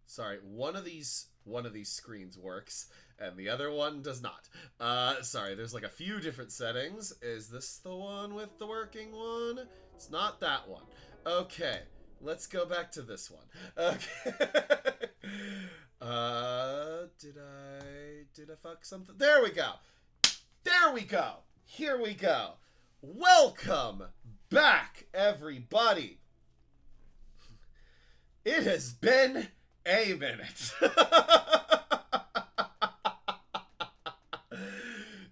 Sorry, one of these screens works and the other one does not. Sorry, there's like a few different settings. Is this the one with the working one? It's not that one. Okay, let's go back to this one. Okay. Did I fuck something? There we go. There we go. Here we go. Welcome back, everybody. It has been a minute.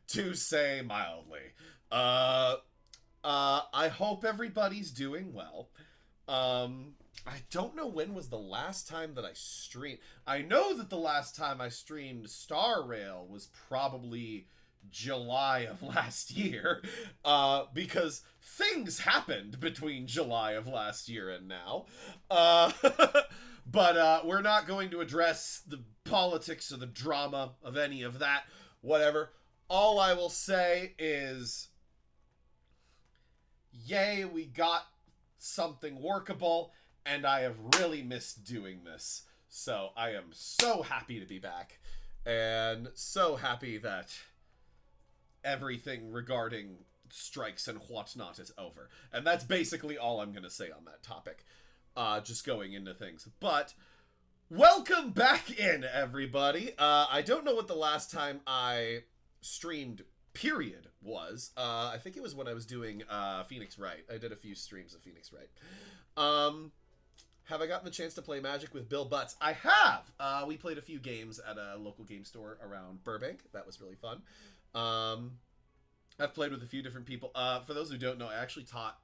To say mildly. I hope everybody's doing well. I don't know when was the last time that I streamed. I know that the last time I streamed Star Rail was probably July of last year, because things happened between July of last year and now. But we're not going to address the politics or the drama of any of that. Whatever. All I will say is, yay, we got something workable, and I have really missed doing this. So I am so happy to be back, and so happy that everything regarding strikes and whatnot is over. And that's basically all I'm going to say on that topic. Just going into things. But welcome back in, everybody. I don't know what the last time I streamed, period, was. I think it was when I was doing Phoenix Wright. I did a few streams of Phoenix Wright. Have I gotten the chance to play Magic with Bill Butts? I have! We played a few games at a local game store around Burbank. That was really fun. I've played with a few different people. For those who don't know, I've actually taught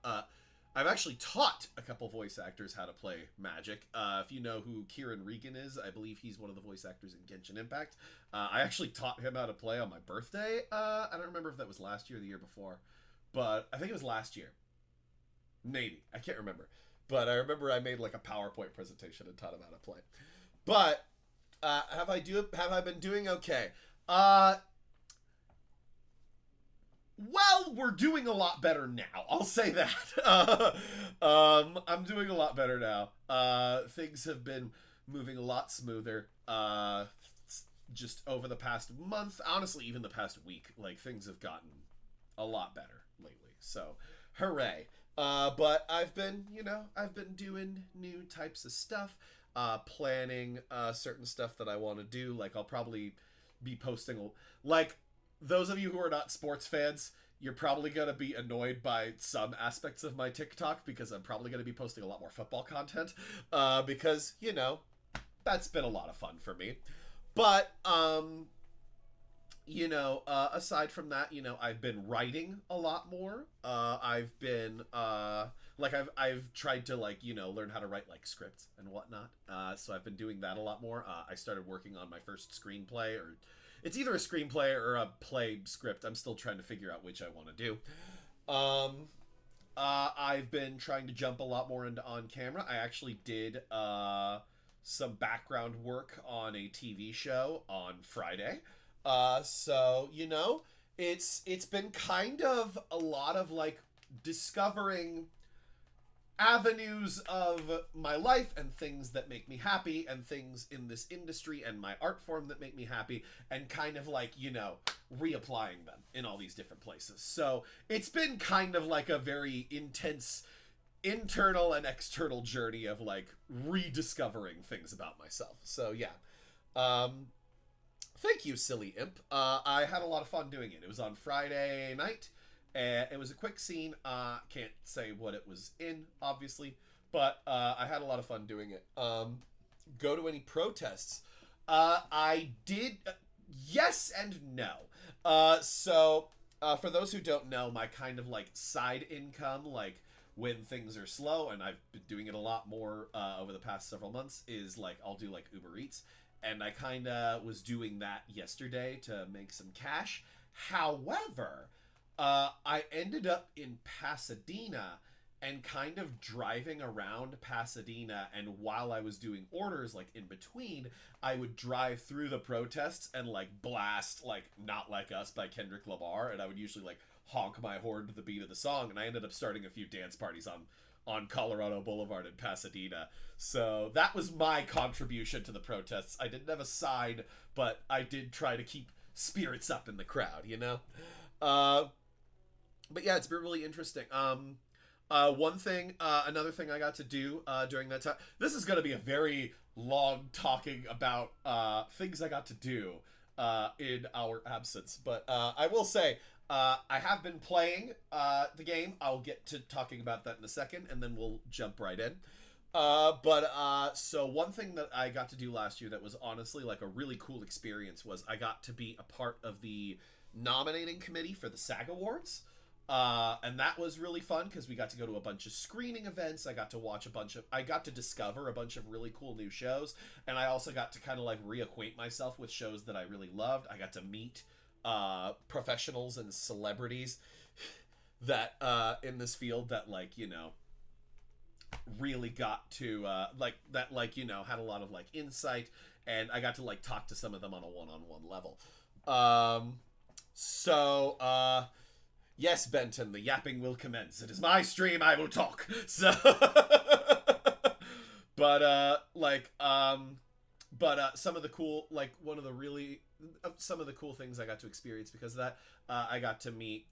a couple voice actors how to play Magic. If you know who Kieran Regan is, I believe he's one of the voice actors in Genshin Impact. I actually taught him how to play on my birthday. I don't remember if that was last year or the year before, but I think it was last year. Maybe. I can't remember. But I remember I made like a PowerPoint presentation and taught him how to play. But have I been doing okay? Well, we're doing a lot better now. I'll say that. I'm doing a lot better now. Things have been moving a lot smoother. Just over the past month, honestly, even the past week, like things have gotten a lot better lately. So, hooray. But I've been doing new types of stuff, planning certain stuff that I want to do. Like I'll probably be posting, like, those of you who are not sports fans, you're probably going to be annoyed by some aspects of my TikTok because I'm probably going to be posting a lot more football content, because, that's been a lot of fun for me. But, aside from that, I've been writing a lot more. I've been, I've tried to, learn how to write, scripts and whatnot. So I've been doing that a lot more. I started working on my first screenplay, or it's either a screenplay or a play script. I'm still trying to figure out which I want to do. I've been trying to jump a lot more into on camera. I actually did some background work on a TV show on Friday. So, it's been kind of a lot of discovering avenues of my life and things that make me happy and things in this industry and my art form that make me happy, and kind of reapplying them in all these different places. So it's been kind of like a very intense internal and external journey of rediscovering things about myself. So yeah. Thank you, Silly Imp. I had a lot of fun doing it. It was on Friday night. It was a quick scene. Can't say what it was in, obviously, but I had a lot of fun doing it. Go to any protests? I did. Yes and no. So for those who don't know, my kind of side income, when things are slow, and I've been doing it a lot more over the past several months, is I'll do Uber Eats. And I kind of was doing that yesterday to make some cash. However, I ended up in Pasadena and kind of driving around Pasadena. And while I was doing orders, in between, I would drive through the protests and blast Not Like Us by Kendrick Lamar. And I would usually honk my horn to the beat of the song. And I ended up starting a few dance parties on on Colorado Boulevard in Pasadena. So that was my contribution to the protests. I didn't have a side, but I did try to keep spirits up in the crowd, you know? But yeah, it's been really interesting. Another thing I got to do during that time. This is going to be a very long talking about things I got to do in our absence. But I will say, I have been playing the game. I'll get to talking about that in a second, and then we'll jump right in. So one thing that I got to do last year that was honestly like a really cool experience was I got to be a part of the nominating committee for the SAG Awards. And that was really fun because we got to go to a bunch of screening events. I got to discover a bunch of really cool new shows. And I also got to kind of like reacquaint myself with shows that I really loved. I got to meet, professionals and celebrities that, in this field that like, you know, really got to, had a lot of like insight, and I got to like talk to some of them on a one-on-one level. Yes, Benton, the yapping will commence. It is my stream, I will talk. So, some of the cool, some of the cool things I got to experience because of that, I got to meet,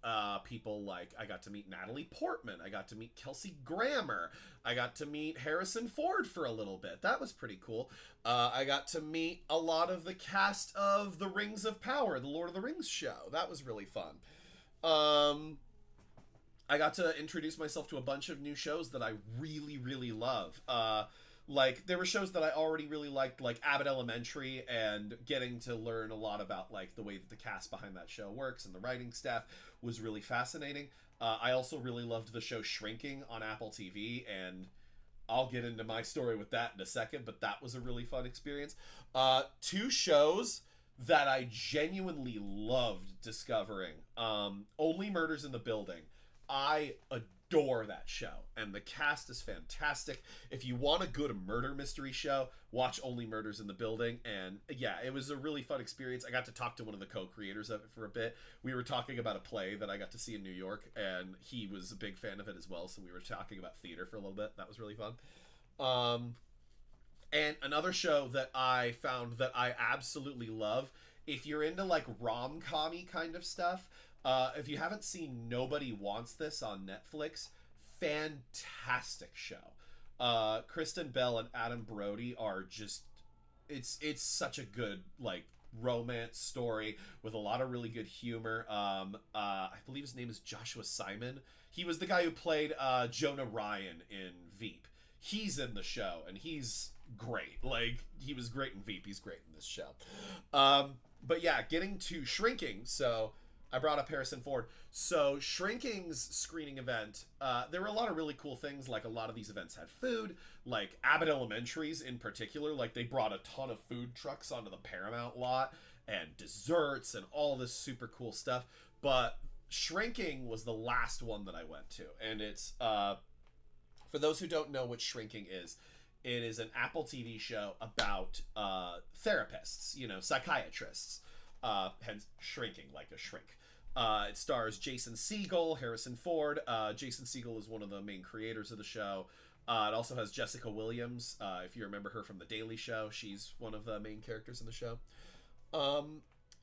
people like, I got to meet Natalie Portman, I got to meet Kelsey Grammer, I got to meet Harrison Ford for a little bit. That was pretty cool. I got to meet a lot of the cast of The Rings of Power, the Lord of the Rings show. That was really fun. I got to introduce myself to a bunch of new shows that I really, really love. There were shows that I already really liked, like Abbott Elementary, and getting to learn a lot about, like, the way that the cast behind that show works and the writing staff was really fascinating. I also really loved the show Shrinking on Apple TV, and I'll get into my story with that in a second, but that was a really fun experience. Two shows that I genuinely loved discovering. Only Murders in the Building. I adore that show, and the cast is fantastic. If you want a good murder mystery show, watch Only Murders in the Building. And yeah, it was a really fun experience. I got to talk to one of the co-creators of it for a bit. We were talking about a play that I got to see in New York, and he was a big fan of it as well, so we were talking about theater for a little bit. That was really fun. And another show that I found that I absolutely love, if you're into like rom-com-y kind of stuff, if you haven't seen Nobody Wants This on Netflix, fantastic show. Kristen Bell and Adam Brody are just, it's such a good like romance story with a lot of really good humor. I believe his name is Joshua Simon. He was the guy who played Jonah Ryan in Veep. He's in the show, and he's great. Like, he was great in Veep. He's great in this show. But yeah, getting to Shrinking. So I brought up Harrison Ford. So Shrinking's screening event, there were a lot of really cool things. Like, a lot of these events had food. Like, Abbott Elementary's in particular, like, they brought a ton of food trucks onto the Paramount lot, and desserts and all this super cool stuff. But Shrinking was the last one that I went to. And it's, for those who don't know what Shrinking is, it is an Apple TV show about therapists, you know, psychiatrists, hence shrinking like a shrink. It stars Jason Segel, Harrison Ford. Jason Segel is one of the main creators of the show. It also has Jessica Williams. If you remember her from The Daily Show, she's one of the main characters in the show.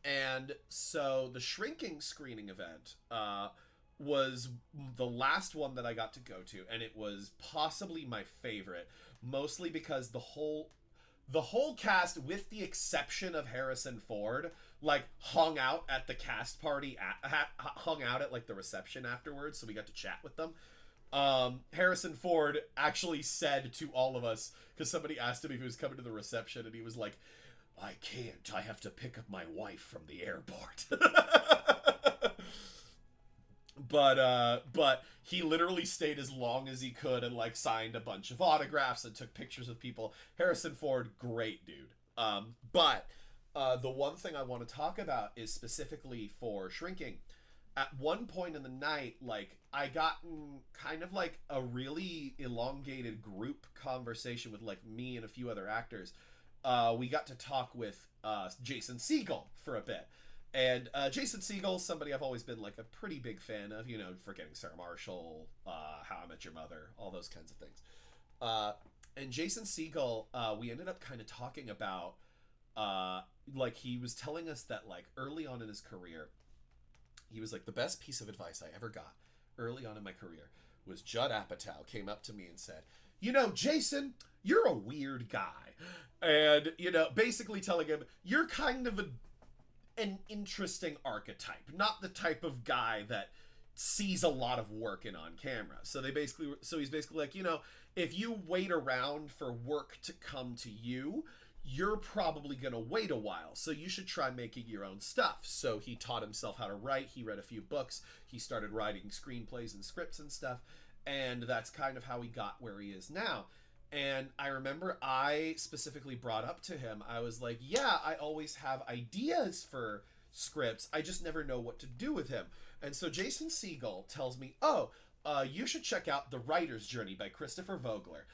And so the Shrinking screening event was the last one that I got to go to, and it was possibly my favorite, mostly because the whole cast, with the exception of Harrison Ford, like, hung out at the cast party, hung out at like the reception afterwards, so we got to chat with them. Harrison Ford actually said to all of us, because somebody asked him if he was coming to the reception, and he was like, "I can't, I have to pick up my wife from the airport." But he literally stayed as long as he could and like signed a bunch of autographs and took pictures with people. Harrison Ford, great dude. But the one thing I want to talk about is specifically for Shrinking. At one point in the night, like, I got in kind of like a really elongated group conversation with like me and a few other actors. We got to talk with Jason Segel for a bit. And Jason Segel, somebody I've always been like a pretty big fan of, Forgetting Sarah Marshall, How I Met Your Mother, all those kinds of things. And Jason Segel, we ended up kind of talking about, like, he was telling us that, like, early on in his career, he was like, the best piece of advice I ever got early on in my career was Judd Apatow came up to me and said, Jason, you're a weird guy. And, basically telling him, you're kind of an interesting archetype, not the type of guy that sees a lot of work in on camera. So he's basically like, if you wait around for work to come to you, you're probably going to wait a while. So you should try making your own stuff. So he taught himself how to write. He read a few books. He started writing screenplays and scripts and stuff. And that's kind of how he got where he is now. And I remember I specifically brought up to him, I was like, yeah, I always have ideas for scripts. I just never know what to do with him. And so Jason Segel tells me, you should check out The Writer's Journey by Christopher Vogler.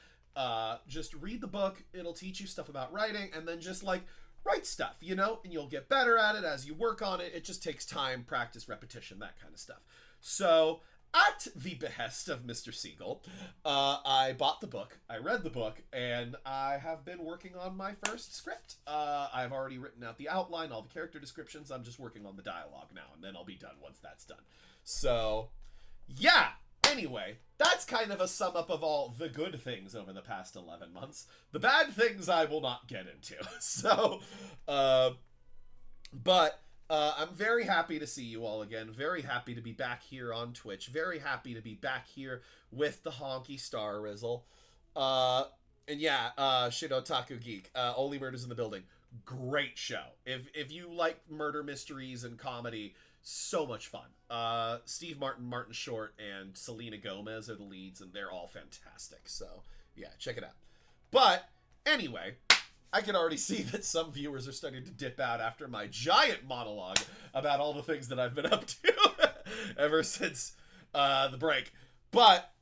Just read the book. It'll teach you stuff about writing, and then just like write stuff, and you'll get better at it as you work on it. It just takes time, practice, repetition, that kind of stuff. So at the behest of Mr. Segel, I bought the book, I read the book, and I have been working on my first script. I've already written out the outline, all the character descriptions. I'm just working on the dialogue now, and then I'll be done once that's done. So, yeah. Anyway, that's kind of a sum up of all the good things over the past 11 months. The bad things I will not get into. So, but I'm very happy to see you all again. Very happy to be back here on Twitch. Very happy to be back here with the Honky Star Rizzle. And yeah, Shit Otaku Geek. Only Murders in the Building. Great show. If you like murder mysteries and comedy, so much fun. Steve Martin, Martin Short, and Selena Gomez are the leads, and they're all fantastic. So, yeah, check it out. But, anyway, I can already see that some viewers are starting to dip out after my giant monologue about all the things that I've been up to ever since the break. But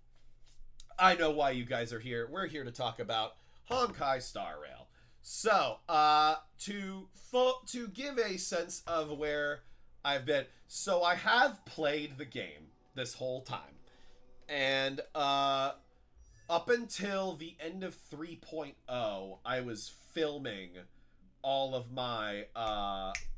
I know why you guys are here. We're here to talk about Honkai Star Rail. So, to give a sense of where I've been, so I have played the game this whole time, and up until the end of 3.0, I was filming all of my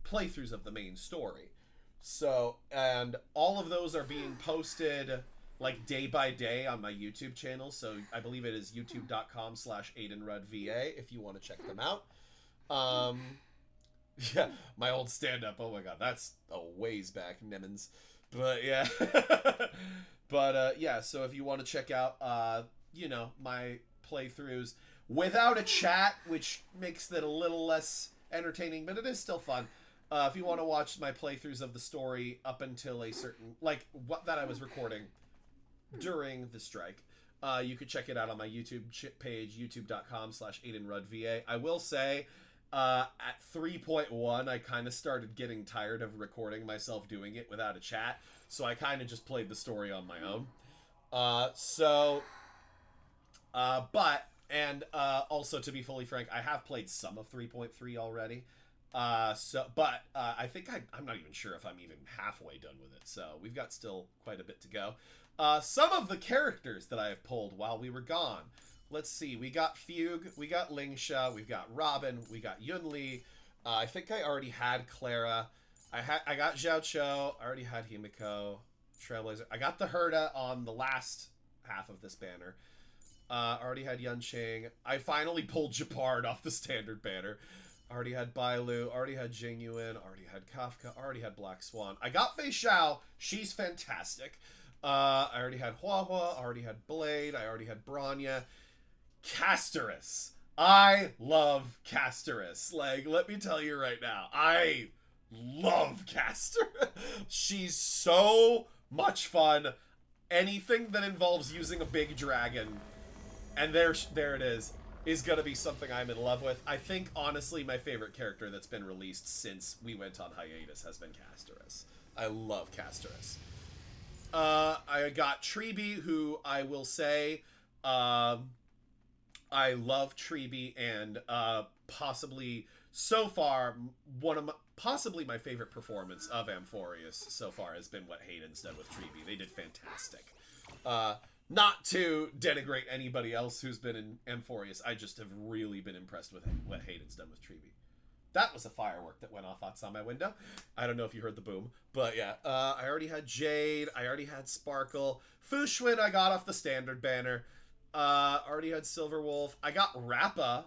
playthroughs of the main story. So, and all of those are being posted like day by day on my YouTube channel. So I believe it is youtube.com/AidenRuddVA if you want to check them out. Yeah, my old stand-up. Oh my god, that's a ways back, Nimmons. But yeah. But yeah, so if you want to check out, my playthroughs without a chat, which makes it a little less entertaining, but it is still fun. If you want to watch my playthroughs of the story up until a certain, like, what that I was recording during the strike, you could check it out on my YouTube page, youtube.com/AidenRuddVA. I will say, at 3.1, I kind of started getting tired of recording myself doing it without a chat, so I kind of just played the story on my own. Also, to be fully frank, I have played some of 3.3 already. I think I'm not even sure if I'm even halfway done with it, so we've got still quite a bit to go. Some of the characters that I have pulled while we were gone. Let's see, we got Fugue, we got Lingsha, we've got Robin, we got Yunli. I think I already had Clara. I got Xiao Cho, I already had Himiko, Trailblazer. I got the Herda on the last half of this banner. Already had Yunqing. I finally pulled Japard off the standard banner. Already had Bailu, already had Jingyuan, already had Kafka, already had Black Swan. I got Fei Xiao, she's fantastic. I already had Huahua, already had Blade, I already had Bronya. Castorus. I love Castorus. Like, let me tell you right now, I love Castorus. She's so much fun. Anything that involves using a big dragon, and there it is gonna be something I'm in love with. I think, honestly, my favorite character that's been released since we went on hiatus has been Castorus. I love Castorus. I got Treeby, who I will say, I love Treeby, and possibly so far one of my, possibly my favorite performance of Amphorius so far has been what Hayden's done with Treeby. They did fantastic. Not to denigrate anybody else who's been in Amphorius, I just have really been impressed with what Hayden's done with Treeby. That was a firework that went off outside my window. I don't know if you heard the boom, but yeah. I already had Jade. I already had Sparkle. Fushwin I got off the standard banner. Already had Silverwolf. I got Rappa.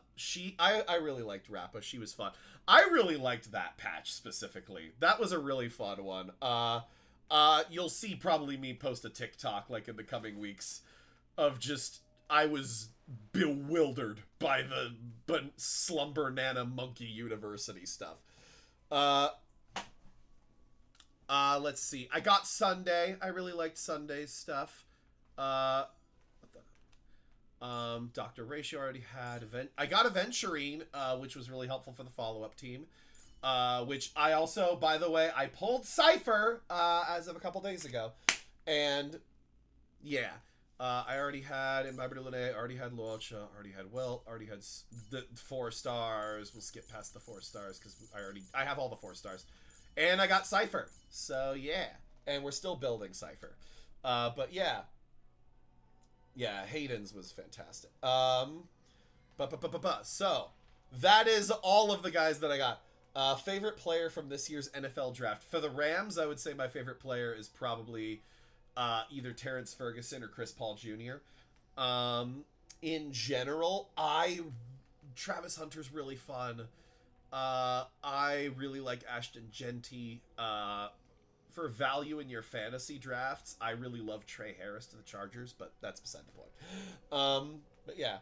I really liked Rappa. She was fun. I really liked that patch specifically. That was a really fun one. You'll see probably me post a TikTok like in the coming weeks of just, I was bewildered by the Slumber Nana Monkey University stuff. Let's see. I got Sunday. I really liked Sunday's stuff. Dr. Ratio already had I got Aventurine, which was really helpful for the follow-up team. Which I also, by the way, I pulled Cypher, as of a couple days ago. And, yeah. I already had Imbiber Lene, already had Luocha, already had Wilt, already had the 4 stars. We'll skip past the 4 stars, because I have all the 4 stars. And I got Cypher. So, yeah. And we're still building Cypher. But, yeah. Yeah, Hayden's was fantastic. So, that is all of the guys that I got. Favorite player from this year's NFL draft. For the Rams, I would say my favorite player is probably either Terrence Ferguson or Chris Paul Jr. In general, Travis Hunter's really fun. I really like Ashton Genty. For value in your fantasy drafts, I really love Trey Harris to the Chargers, but that's beside the point. But yeah.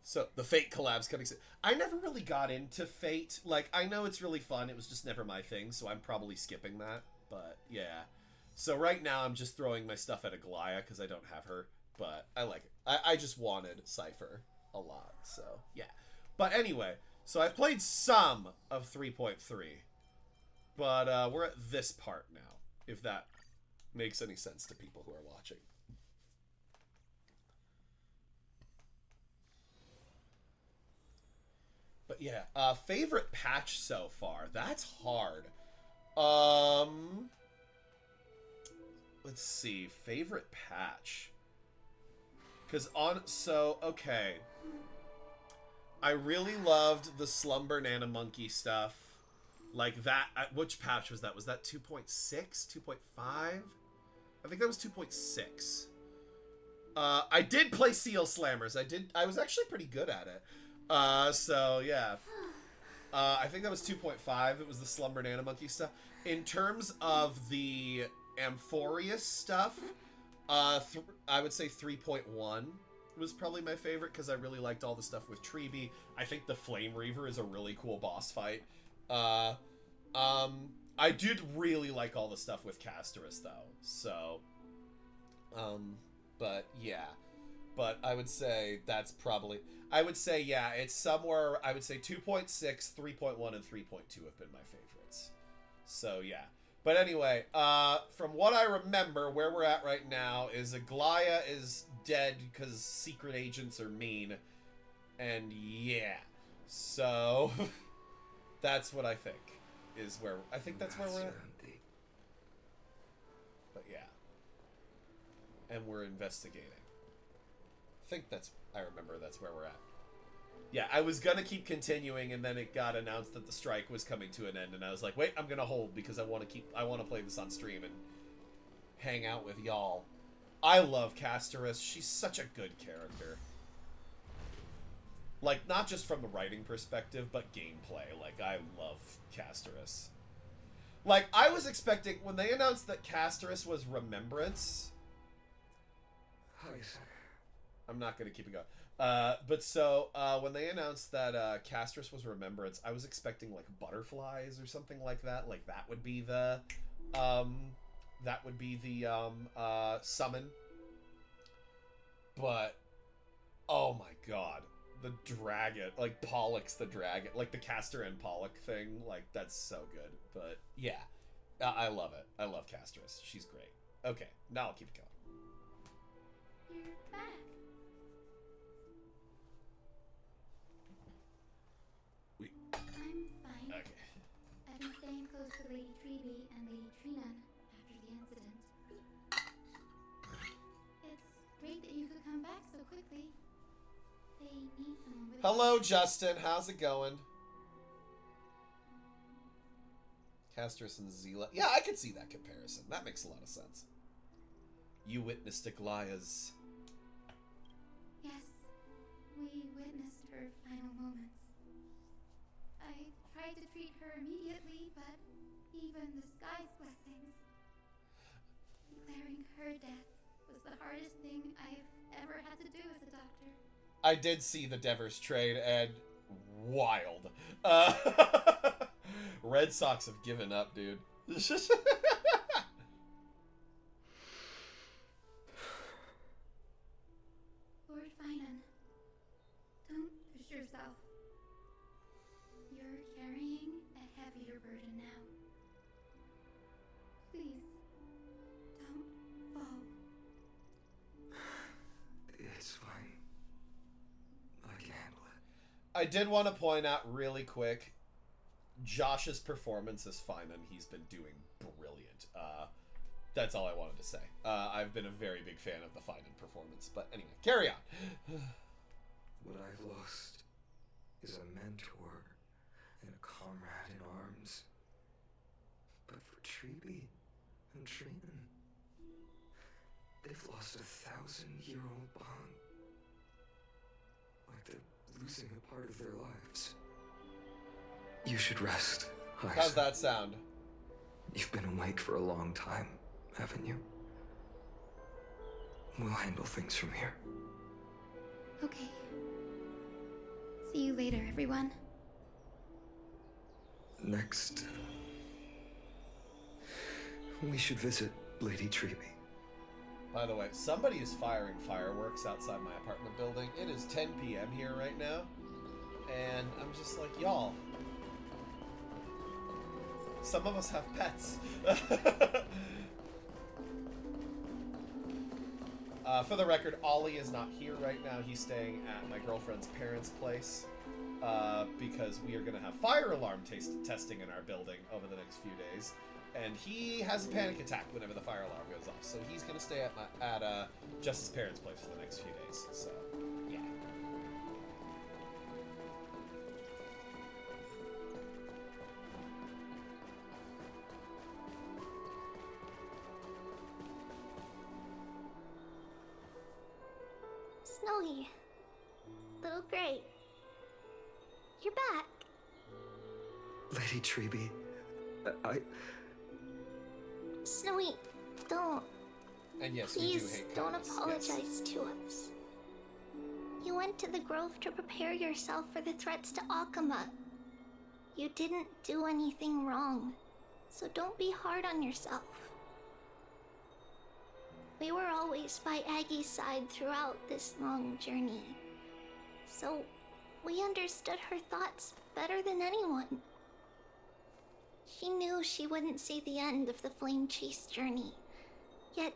So, the Fate collab's coming soon. I never really got into Fate. Like, I know it's really fun. It was just never my thing, so I'm probably skipping that. But, yeah. So, right now, I'm just throwing my stuff at Aglaya, because I don't have her. But, I like it. I just wanted Cypher a lot, so, yeah. But anyway, so I've played some of 3.3. But, we're at this part now, if that makes any sense to people who are watching. But yeah, favorite patch so far. That's hard. Let's see. Favorite patch. Okay. I really loved the Slumber Nana Monkey stuff. Like that. Which patch was that? Was that 2.6? 2.5? I think that was 2.6. I did play Seal Slammers. I was actually pretty good at it. So, yeah. I think that was 2.5. It was the Slumber Nana Monkey stuff. In terms of the Amphorius stuff, I would say 3.1 was probably my favorite, because I really liked all the stuff with Treeby. I think the Flame Reaver is a really cool boss fight. I did really like all the stuff with Castorus, though. So, but, yeah. But I would say that's probably... I would say, yeah, it's somewhere... I would say 2.6, 3.1, and 3.2 have been my favorites. So, yeah. But anyway, from what I remember, where we're at right now is Aglaya is dead because secret agents are mean. And, yeah. So, that's what I think is where... I think that's where we're at. But, yeah. And we're investigating. I remember that's where we're at. Yeah, I was gonna keep continuing, and then it got announced that the strike was coming to an end, and I was like, wait, I'm gonna hold, because I want to play this on stream and hang out with y'all. I love Castorus. She's such a good character. Like, not just from the writing perspective, but gameplay. Like, I love Castorus. Like, I was expecting, when they announced that Castorus was Remembrance... I'm not going to keep it going. But so, when they announced that Castorus was Remembrance, I was expecting, like, butterflies or something like that. Like, that would be the summon. But, oh my god. The dragon, like, Pollux the dragon, like, the Castor and Pollock thing, like, that's so good. But, yeah. I love it. I love Castorus. She's great. Okay, now I'll keep it going. You're back. Lady Treby and Lady Trinan after the incident. It's great that you could come back so quickly. They need someone with... Hello, Justin. How's it going? Castrus and Zela. Yeah, I could see that comparison. That makes a lot of sense. You witnessed Aglaya's... Yes, we witnessed her final moments. I tried to treat her immediately, but even the sky's blessings. Declaring her death was the hardest thing I've ever had to do as a doctor. I did see the Devers trade, and wild. Red Sox have given up, dude. Lord Finan, don't push yourself. You're carrying a heavier burden now. Please, don't fall. It's fine. I can handle it. I did want to point out really quick, Josh's performance is fine, and he's been doing brilliant. That's all I wanted to say. I've been a very big fan of the Finan performance, but anyway, carry on. What I've lost is a mentor and a comrade in arms. But for Treby and Trinan, they've lost a 1,000-year-old bond. Like they're losing a part of their lives. You should rest, Isa. How's that sound? You've been awake for a long time, haven't you? We'll handle things from here. Okay. See you later, everyone. Next, we should visit Lady Treby. By the way, somebody is firing fireworks outside my apartment building. It is 10 p.m. here right now, and I'm just like, y'all. Some of us have pets. For the record, Ollie is not here right now. He's staying at my girlfriend's parents' place because we are going to have fire alarm testing in our building over the next few days. And he has a panic attack whenever the fire alarm goes off. So he's going to stay at Jess's parents' place for the next few days. So, yeah. Snowy. Little Gray. You're back. Lady Treby, Snowy, don't. And yes, Please we do hate don't kindness. apologize to us. You went to the grove to prepare yourself for the threats to Akama. You didn't do anything wrong, so don't be hard on yourself. We were always by Aggie's side throughout this long journey, so we understood her thoughts better than anyone. She knew she wouldn't see the end of the Flame Chase journey, yet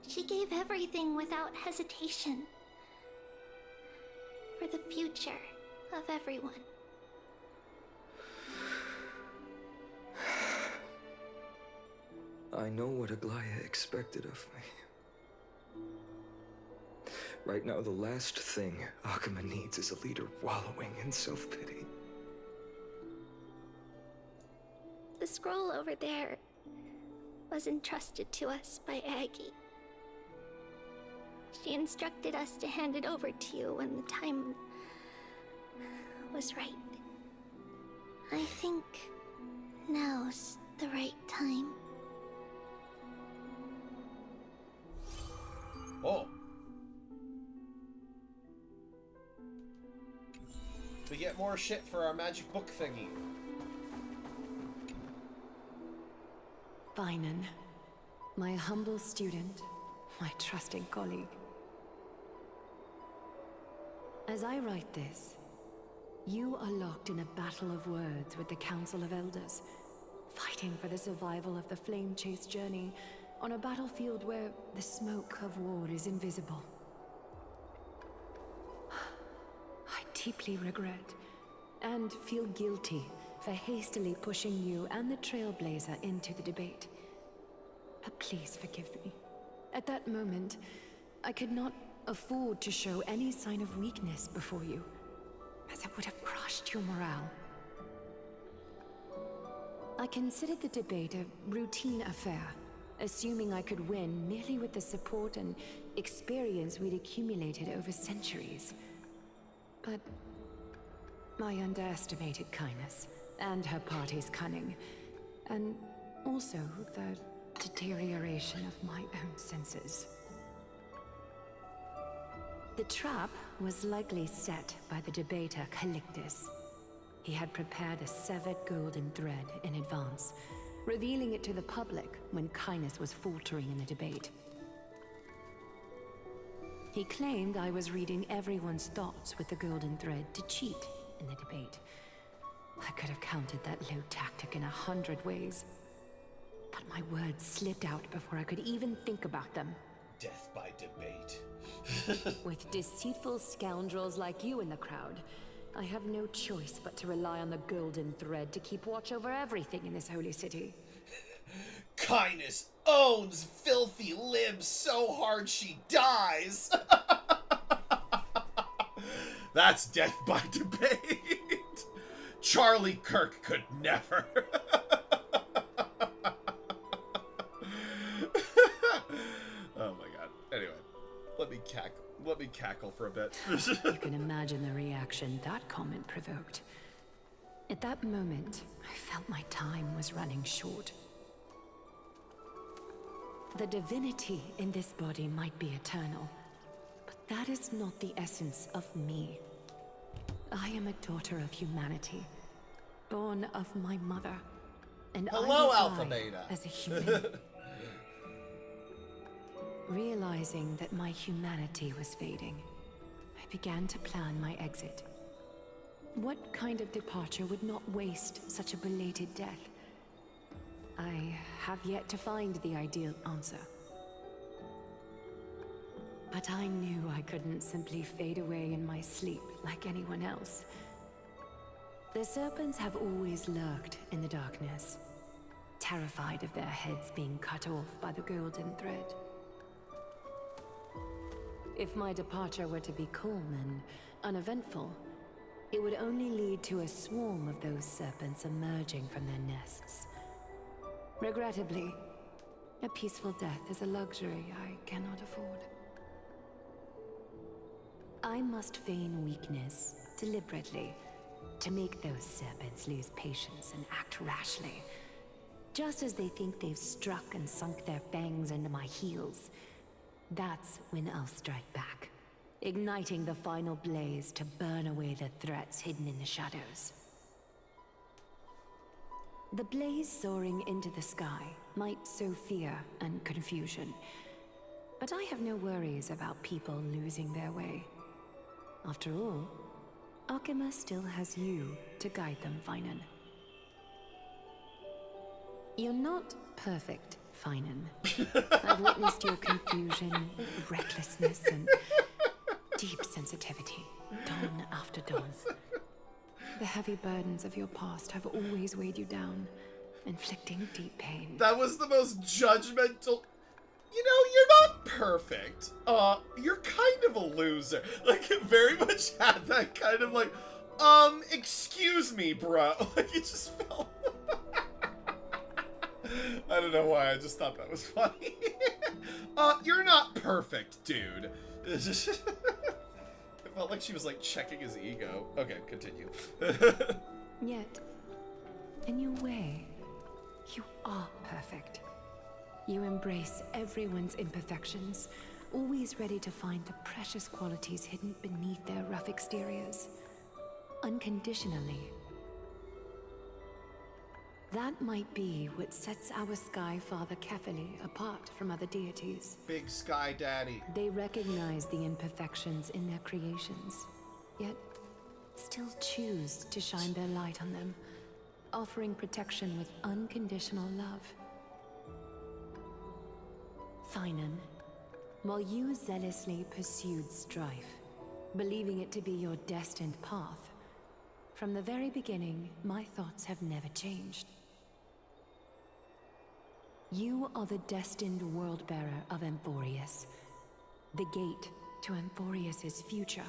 she gave everything without hesitation. For the future of everyone. I know what Aglaya expected of me. Right now, the last thing Akama needs is a leader wallowing in self-pity. The scroll over there was entrusted to us by Aggie. She instructed us to hand it over to you when the time was right. I think now's the right time. Oh. We get more shit for our magic book thingy. Finan, my humble student, my trusted colleague. As I write this, you are locked in a battle of words with the Council of Elders, fighting for the survival of the Flame Chase journey on a battlefield where the smoke of war is invisible. I deeply regret and feel guilty for for hastily pushing you and the Trailblazer into the debate. But please forgive me. At that moment, I could not afford to show any sign of weakness before you, as it would have crushed your morale. I considered the debate a routine affair, assuming I could win merely with the support and experience we'd accumulated over centuries. But I underestimated kindness, and her party's cunning, and also the deterioration of my own senses. The trap was likely set by the debater Calictus. He had prepared a severed golden thread in advance, revealing it to the public when kindness was faltering in the debate. He claimed I was reading everyone's thoughts with the golden thread to cheat in the debate. I could have countered that low tactic in 100 ways, but my words slipped out before I could even think about them. Death by debate. With deceitful scoundrels like you in the crowd, I have no choice but to rely on the golden thread to keep watch over everything in this holy city. Kindness owns filthy limbs so hard she dies. That's death by debate. Charlie Kirk could never. Oh my god. Anyway, let me cackle for a bit. You can imagine the reaction that comment provoked. At that moment, I felt my time was running short. The divinity in this body might be eternal, but that is not the essence of me. I am a daughter of humanity, born of my mother, and Hello, I will Alpha die Beta. as a human. Realizing that my humanity was fading, I began to plan my exit. What kind of departure would not waste such a belated death? I have yet to find the ideal answer. But I knew I couldn't simply fade away in my sleep like anyone else. The serpents have always lurked in the darkness, terrified of their heads being cut off by the golden thread. If my departure were to be calm and uneventful, it would only lead to a swarm of those serpents emerging from their nests. Regrettably, a peaceful death is a luxury I cannot afford. I must feign weakness deliberately to make those serpents lose patience and act rashly. Just as they think they've struck and sunk their fangs into my heels, that's when I'll strike back, igniting the final blaze to burn away the threats hidden in the shadows. The blaze soaring into the sky might sow fear and confusion, but I have no worries about people losing their way. After all, Akima still has you to guide them, Finan. You're not perfect, Finan. I've witnessed your confusion, recklessness, and deep sensitivity, dawn after dawn. The heavy burdens of your past have always weighed you down, inflicting deep pain. That was the most judgmental. You know, you're not perfect. You're kind of a loser. Like, it very much had that kind of like, excuse me, bro. Like, it just felt. I don't know why, I just thought that was funny. You're not perfect, dude. It felt like she was, like, checking his ego. Okay, continue. Yet, in your way, you are perfect. You embrace everyone's imperfections, always ready to find the precious qualities hidden beneath their rough exteriors. Unconditionally. That might be what sets our Sky Father Kefili apart from other deities. Big Sky Daddy. They recognize the imperfections in their creations, yet still choose to shine their light on them, offering protection with unconditional love. Finan, while you zealously pursued strife, believing it to be your destined path, From the very beginning, my thoughts have never changed. You are the destined world-bearer of Emphorius, the gate to Emphorius's future.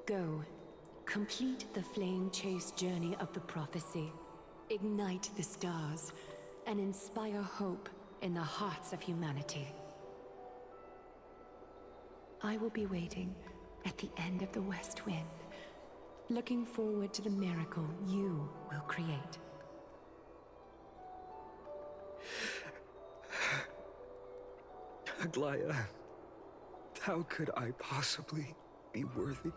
Go, complete the flame-chased journey of the prophecy, ignite the stars, and inspire hope in the hearts of humanity. I will be waiting at the end of the West Wind, looking forward to the miracle you will create. Aglaya, how could I possibly be worthy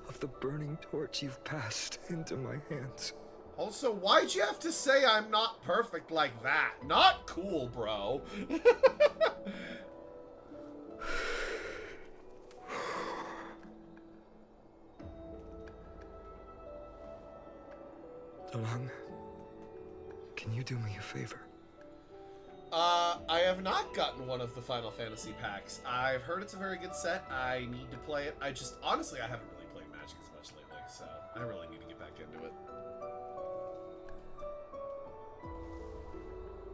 of the burning torch you've passed into my hands? Also, why'd you have to say I'm not perfect like that? Not cool, bro. Stellaron, can you do me a favor? I have not gotten one of the Final Fantasy packs. I've heard it's a very good set. I need to play it. Honestly, I haven't really played Magic as much lately, so I really need to get back into it.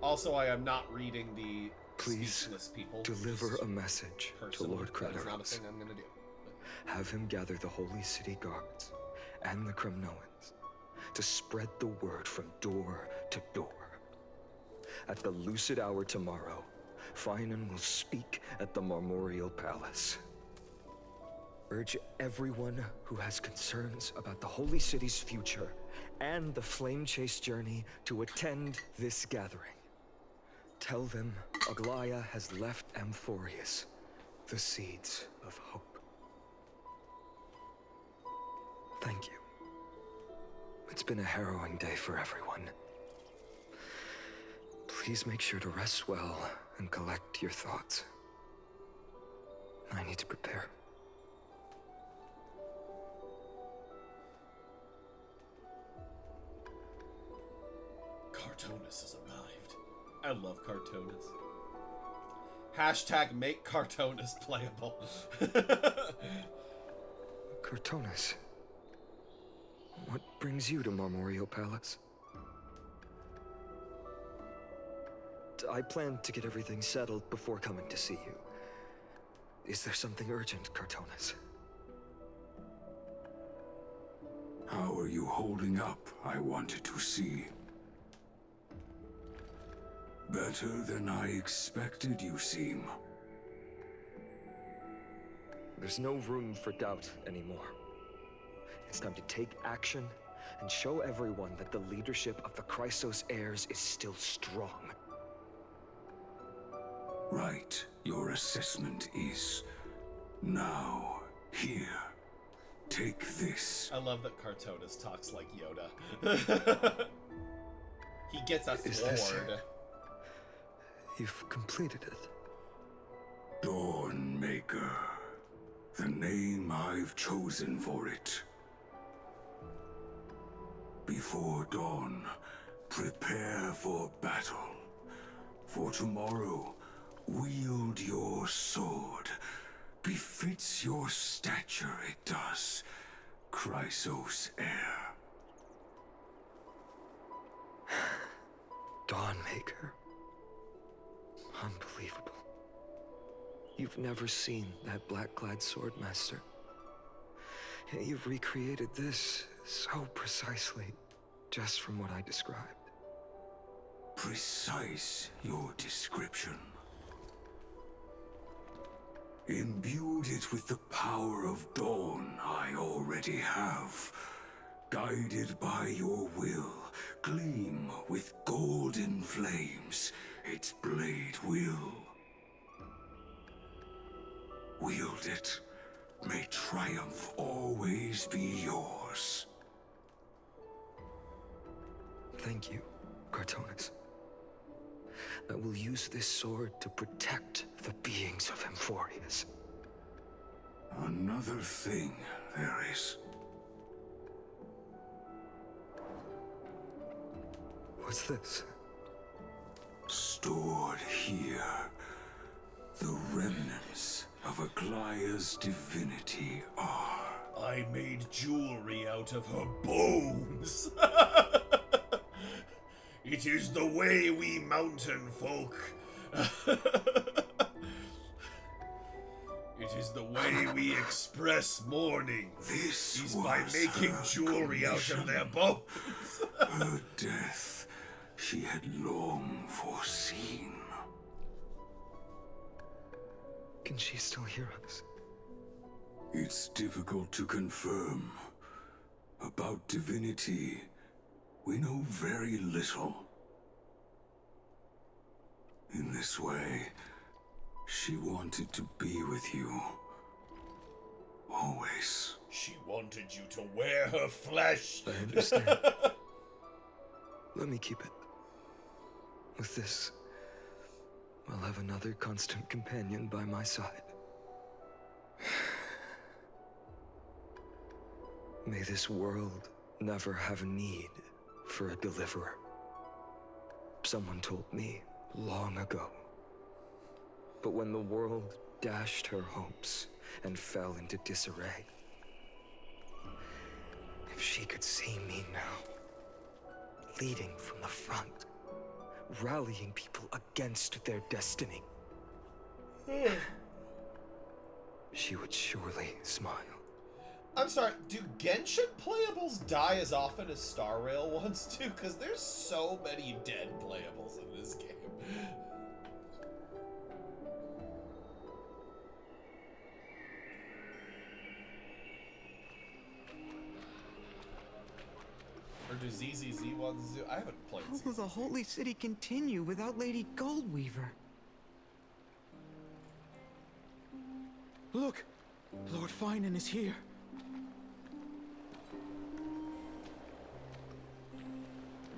Also, I am not reading the Please speechless people. deliver a message to Lord That is not a Kratos. thing I'm gonna do. Have him gather the Holy City guards and the Kremnoans to spread the word from door to door. At the lucid hour tomorrow, Finan will speak at the Marmorial Palace. Urge everyone who has concerns about the Holy City's future and the Flame Chase journey to attend this gathering. Tell them Aglaya has left Emphorius the seeds of hope. Thank you. It's been a harrowing day for everyone. Please make sure to rest well and collect your thoughts. I need to prepare. Cartoonus has arrived. I love Cartoonus. Hashtag make Cartoonus playable. Cartoonus, what brings you to Marmorial Palace? I plan to get everything settled before coming to see you. Is there something urgent, Cartoonus? How are you holding up, I wanted to see. Better than I expected, you seem. There's no room for doubt anymore. It's time to take action and show everyone that the leadership of the Chrysos heirs is still strong. Right, your assessment is now here. Take this. I love that Cartoonus talks like Yoda. He gets a Is this- sword. You've completed it. Dawnmaker. The name I've chosen for it. Before dawn, prepare for battle. For tomorrow, wield your sword. Befits your stature, it does. Chrysos heir. Dawnmaker. Unbelievable. You've never seen that black-clad sword master. Yet you've recreated this so precisely, just from what I described. Precise your description. Imbued it with the power of dawn I already have. Guided by your will, gleam with golden flames, its blade will. Wield it, may triumph always be yours. Thank you, Cartoonus. I will use this sword to protect the beings of Emphorius. Another thing there is. What's this? Stored here, the remnants of Aglaya's divinity are. I made jewelry out of her bones. It is the way we mountain folk. It is the way we express mourning. This is by was making her jewelry out of their commission. bones. Her death she had long foreseen. Can she still hear us? It's difficult to confirm. About divinity, we know very little. In this way, she wanted to be with you. Always. She wanted you to wear her flesh. I understand. Let me keep it. With this, I'll have another constant companion by my side. May this world never have a need for a deliverer. Someone told me long ago. But when the world dashed her hopes and fell into disarray, if she could see me now, leading from the front, rallying people against their destiny, she would surely smile. I'm sorry, do Genshin playables die as often as Star Rail ones do? Because there's so many dead playables in this game. Or do ZZZ ones do? I haven't played How will ZZZ. the Holy City continue without Lady Goldweaver? Look! Lord Finan is here.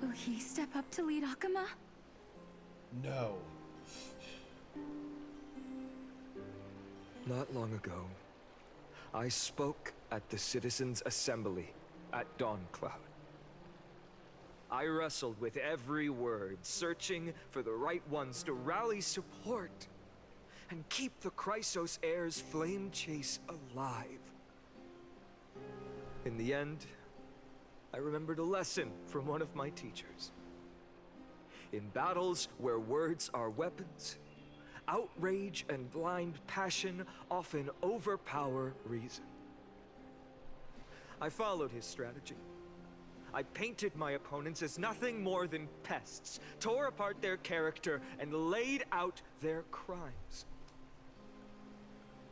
Will he step up to lead Akama? No. Not long ago, I spoke at the Citizens' Assembly at Dawncloud. I wrestled with every word, searching for the right ones to rally support and keep the Chrysos heir's flame chase alive. In the end, I remembered a lesson from one of my teachers. In battles where words are weapons, outrage and blind passion often overpower reason. I followed his strategy. I painted my opponents as nothing more than pests, tore apart their character, and laid out their crimes.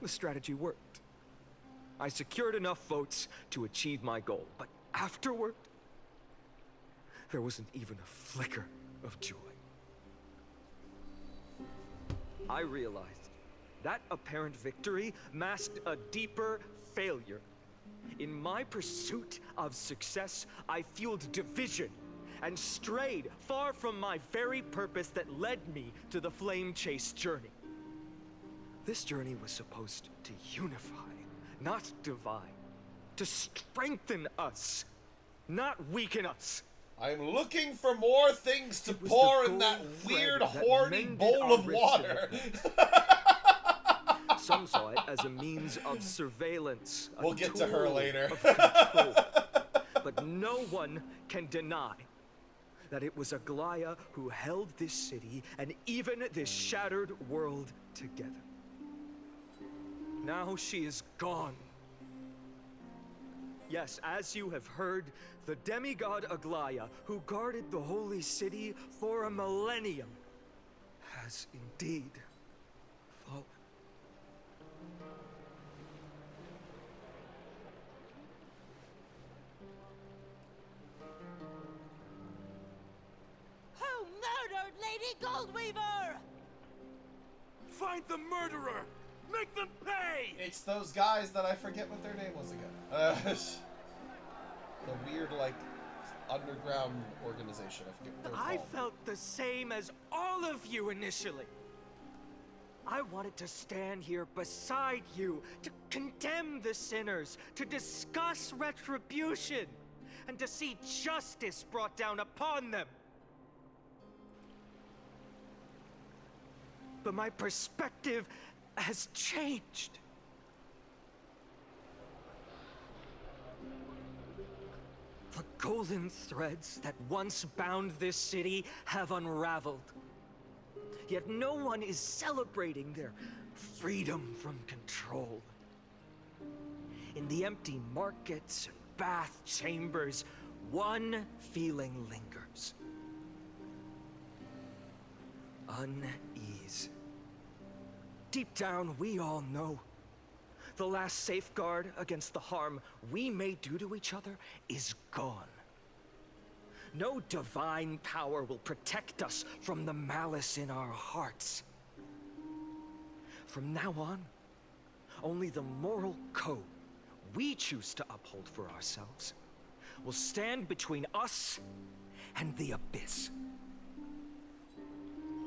The strategy worked. I secured enough votes to achieve my goal, but afterward, there wasn't even a flicker of joy. I realized that apparent victory masked a deeper failure. In my pursuit of success, I fueled division and strayed far from my very purpose that led me to the flame chase journey. This journey was supposed to unify, not divide. To strengthen us, not weaken us. I'm looking for more things to It was pour the in that gold weird, thread that horny mended bowl our of rifts water. Some saw it as a means of surveillance. A We'll get to her tool later. of control. But no one can deny that it was Aglaya who held this city and even this shattered world together. Now she is gone. Yes, as you have heard, the demigod Aglaya, who guarded the holy city for a millennium, has indeed fallen. Who murdered Lady Goldweaver? Find the murderer! Make them pay! It's those guys that I forget what their name was again. The weird, like, underground organization. I forget what they're I called. felt the same as all of you initially. I wanted to stand here beside you, to condemn the sinners, to discuss retribution, and to see justice brought down upon them. But my perspective has changed. golden threads that once bound this city have unraveled. Yet no one is celebrating their freedom from control. In the empty markets and bath chambers, one feeling lingers. Unease. Deep down, we all know the last safeguard against the harm we may do to each other is gone. No divine power will protect us from the malice in our hearts. From now on, only the moral code we choose to uphold for ourselves will stand between us and the abyss.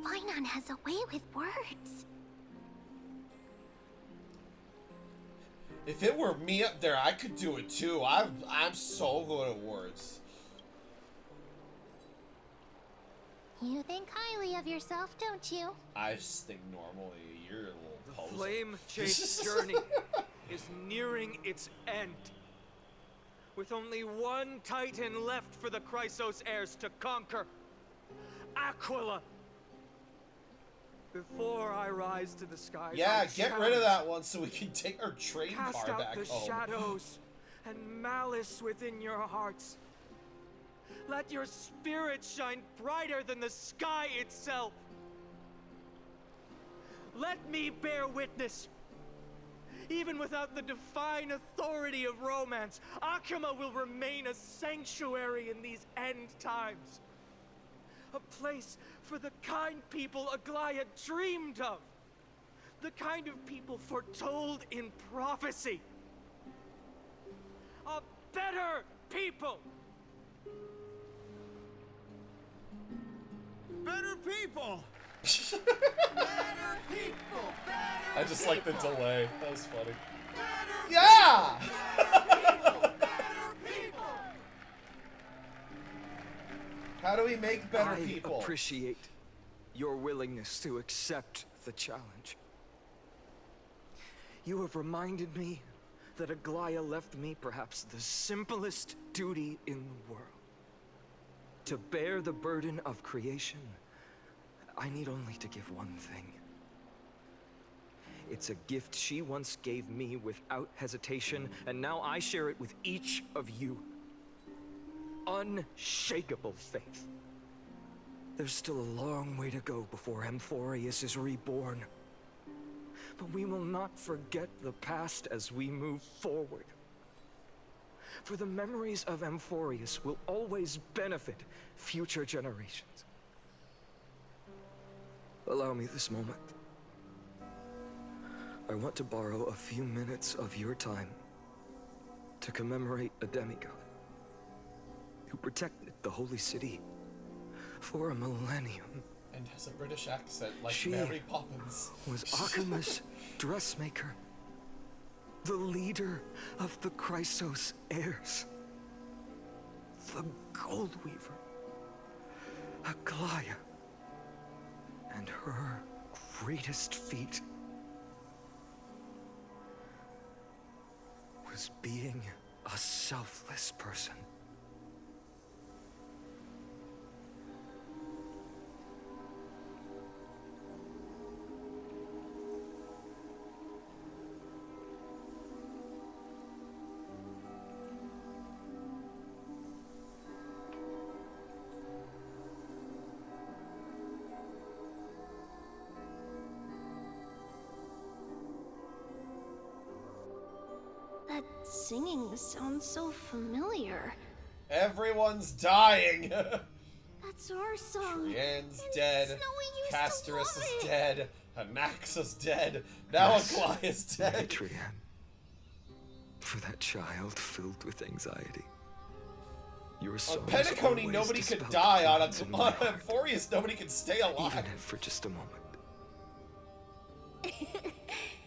Finon has a way with words. If it were me up there, I could do it too. I'm so good at words. You think highly of yourself, don't you? I just think normally you're a little poser. The flame-chased journey is nearing its end. With only one titan left for the Chrysos heirs to conquer. Aquila! Before I rise to the sky, yeah, get rid of that one so we can take our train cast car out back the home. shadows and malice within your hearts. Let your spirit shine brighter than the sky itself. Let me bear witness. Even without the divine authority of romance, Akima will remain a sanctuary in these end times. A place for the kind people Aglaya dreamed of. The kind of people foretold in prophecy. A better people! Better people! I just like the delay. That was funny. Yeah! How do we make better people? I appreciate your willingness to accept the challenge. You have reminded me that Aglaya left me perhaps the simplest duty in the world. To bear the burden of creation, I need only to give one thing. It's a gift she once gave me without hesitation, and now I share it with each of you. Unshakable faith. There's still a long way to go before Amphorius is reborn. But we will not forget the past as we move forward. For the memories of Amphorius will always benefit future generations. Allow me this moment. I want to borrow a few minutes of your time to commemorate a demigod who protected the Holy City for a millennium. And has a British accent like She Mary Poppins. Was Akima's dressmaker, the leader of the Chrysos heirs, the Gold Weaver, Aglaya, and her greatest feat was being a selfless person. That singing sounds so familiar. Everyone's dying. That's our song. Brienne's And dead. Snowy used to Castorus love is it. dead. Anaxa's dead. Now Yes. Aglaia's dead. Adrienne, for that child filled with anxiety. Your On song Penacony, nobody could die. On Amphorius, nobody could stay alive. Even if for just a moment.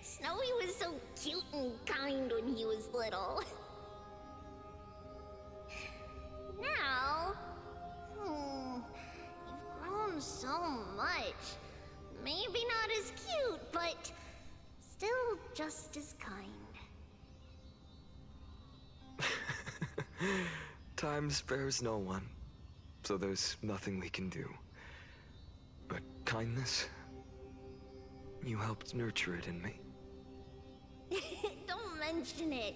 Snowy was so cute and kind when he was little. Now, you've grown so much. Maybe not as cute, but still just as kind. Time spares no one, so there's nothing we can do. But kindness, you helped nurture it in me. Don't mention it.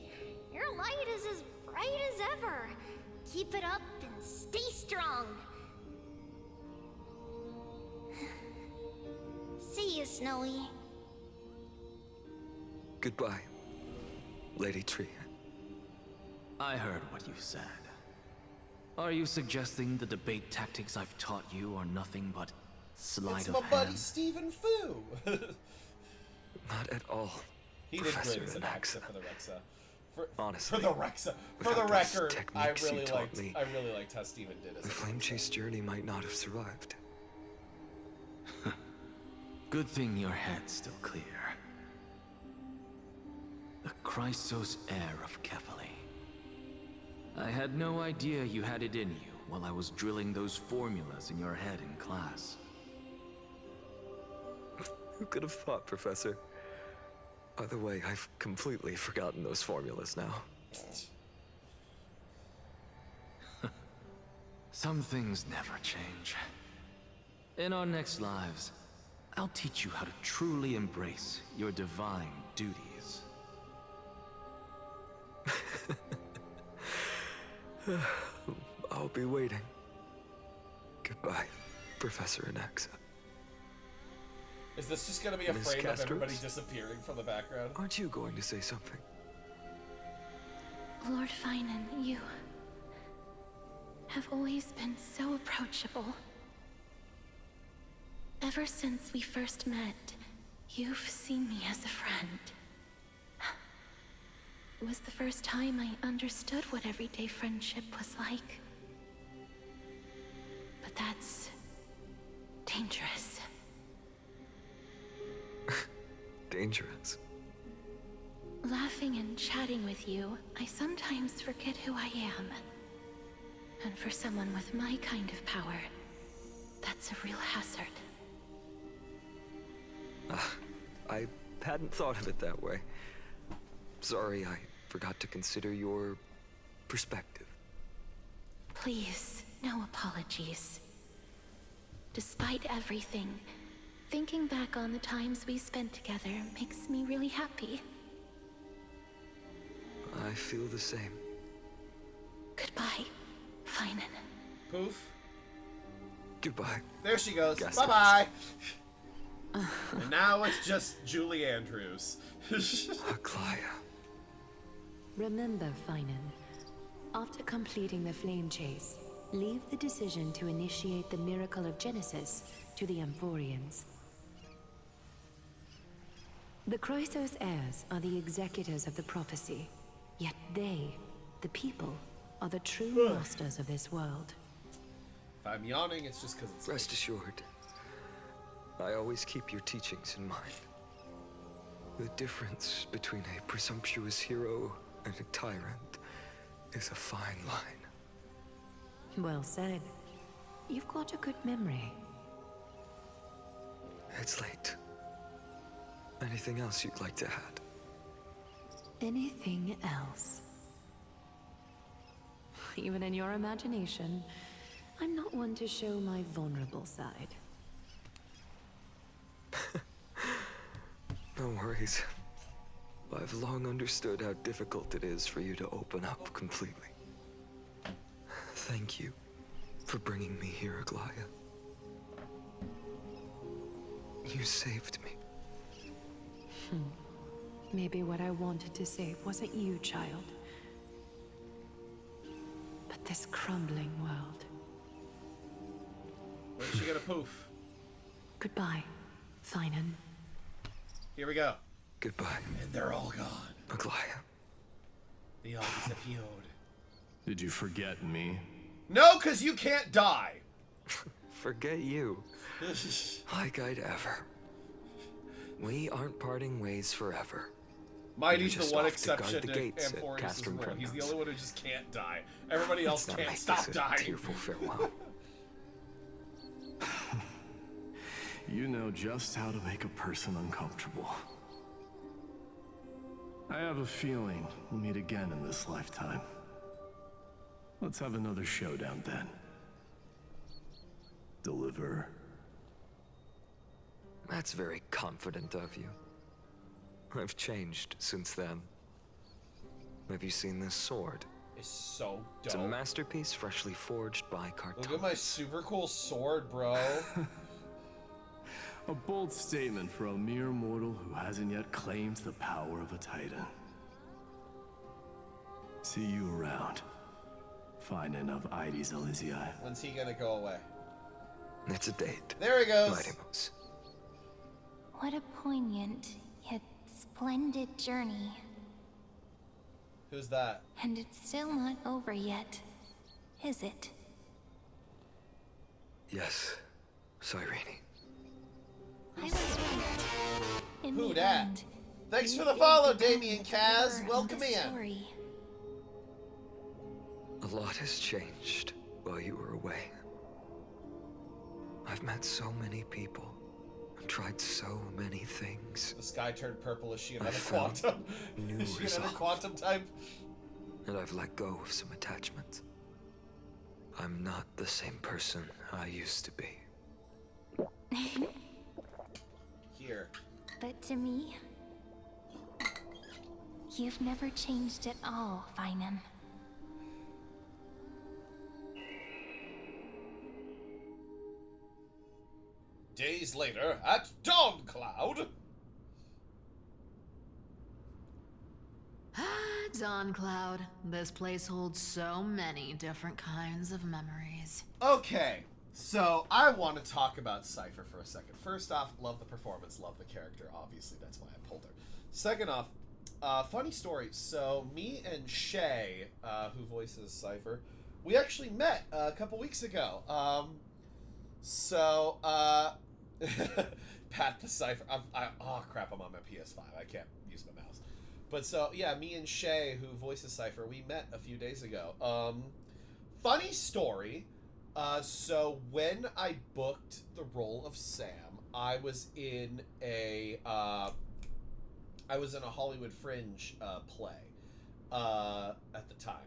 Your light is as bright as ever. Keep it up and stay strong. See you, Snowy. Goodbye, Lady Tree. I heard what you said. Are you suggesting the debate tactics I've taught you are nothing but sleight It's of my hand? buddy Stephen Fu. Not at all. He did great as an actor for the Rexa. Honestly, for the Rexa. For the without those record, I techniques you really taught liked. me, I really liked how Stephen did as the a flame Rexa. chase journey might not have survived. Good thing your head's still clear. The Chrysos heir of Kefali. I had no idea you had it in you while I was drilling those formulas in your head in class. Who could have thought, Professor? By the way, I've completely forgotten those formulas now. Some things never change. In our next lives, I'll teach you how to truly embrace your divine duties. I'll be waiting. Goodbye, Professor Anaxa. Is this just gonna be a Miss frame of Castros? everybody disappearing from the background? Aren't you going to say something? Lord Finan, you have always been so approachable. Ever since we first met, you've seen me as a friend. It was the first time I understood what everyday friendship was like. But that's dangerous. Dangerous. Laughing and chatting with you, I sometimes forget who I am. And for someone with my kind of power, that's a real hazard. I hadn't thought of it that way. Sorry, I forgot to consider your perspective. Please, no apologies. Despite everything, thinking back on the times we spent together makes me really happy. I feel the same. Goodbye, Finan. Poof. Goodbye. There she goes. Guess Bye-bye. And now it's just Julie Andrews. Aglaya. Remember, Finan, after completing the flame chase, leave the decision to initiate the miracle of Genesis to the Amphorians. The Chrysos heirs are the executors of the prophecy, yet they, the people, are the true masters of this world. If I'm yawning, it's just because it's Rest assured, I always keep your teachings in mind. The difference between a presumptuous hero and a tyrant is a fine line. Well said. You've got a good memory. It's late. Anything else you'd like to add? Anything else? Even in your imagination, I'm not one to show my vulnerable side. No worries. I've long understood how difficult it is for you to open up completely. Thank you for bringing me here, Aglaya. You saved me. Maybe what I wanted to save wasn't you, child, but this crumbling world. Where's she gonna poof? Goodbye, Finan. Here we go. Goodbye, And they're all gone. Aglaya. They all disappeared. Did you forget me? No, because you can't die. Forget you. Like I'd ever. We aren't parting ways forever. Mighty's You're the just one off to guard exception the to gates at Amphorius' Castrum rule. He's the Primrose. only one who just can't die. Everybody else Let's not can't make stop this a dying. tearful farewell. You know just how to make a person uncomfortable. I have a feeling we'll meet again in this lifetime. Let's have another showdown then. Deliver. That's very confident of you. I've changed since then. Have you seen this sword? It's so dope. It's a masterpiece freshly forged by Carton. Look at my super cool sword, bro. A bold statement for a mere mortal who hasn't yet claimed the power of a titan. See you around. Finding of Ides Elysiae. When's he gonna go away? It's a date. There he goes. Mighty Moose. What a poignant, yet splendid journey. Who's that? And it's still not over yet, is it? Yes, Cyrene. I was right. In Who the dat? end, Thanks you for the did follow, become Damien the Kaz. deliverer Welcome of the in. story. A lot has changed while you were away. I've met so many people and tried so many things. The sky turned purple. Is she I another found quantum? new Is she another resolve. quantum type? And I've let go of some attachments. I'm not the same person I used to be. Here. But to me, you've never changed at all, Vinem. Days later, at Dawncloud. Dawncloud. This place holds so many different kinds of memories. Okay, so I want to talk about Cypher for a second. First off, love the performance, love the character. Obviously, that's why I pulled her. Second off, funny story. So me and Shay, who voices Cypher, we actually met a couple weeks ago. Pat the Cypher. Oh crap! I'm on my PS5. I can't use my mouse. But so yeah, me and Shay, who voices Cypher, we met a few days ago. Funny story. So when I booked the role of Sam, I was in a Hollywood Fringe play at the time.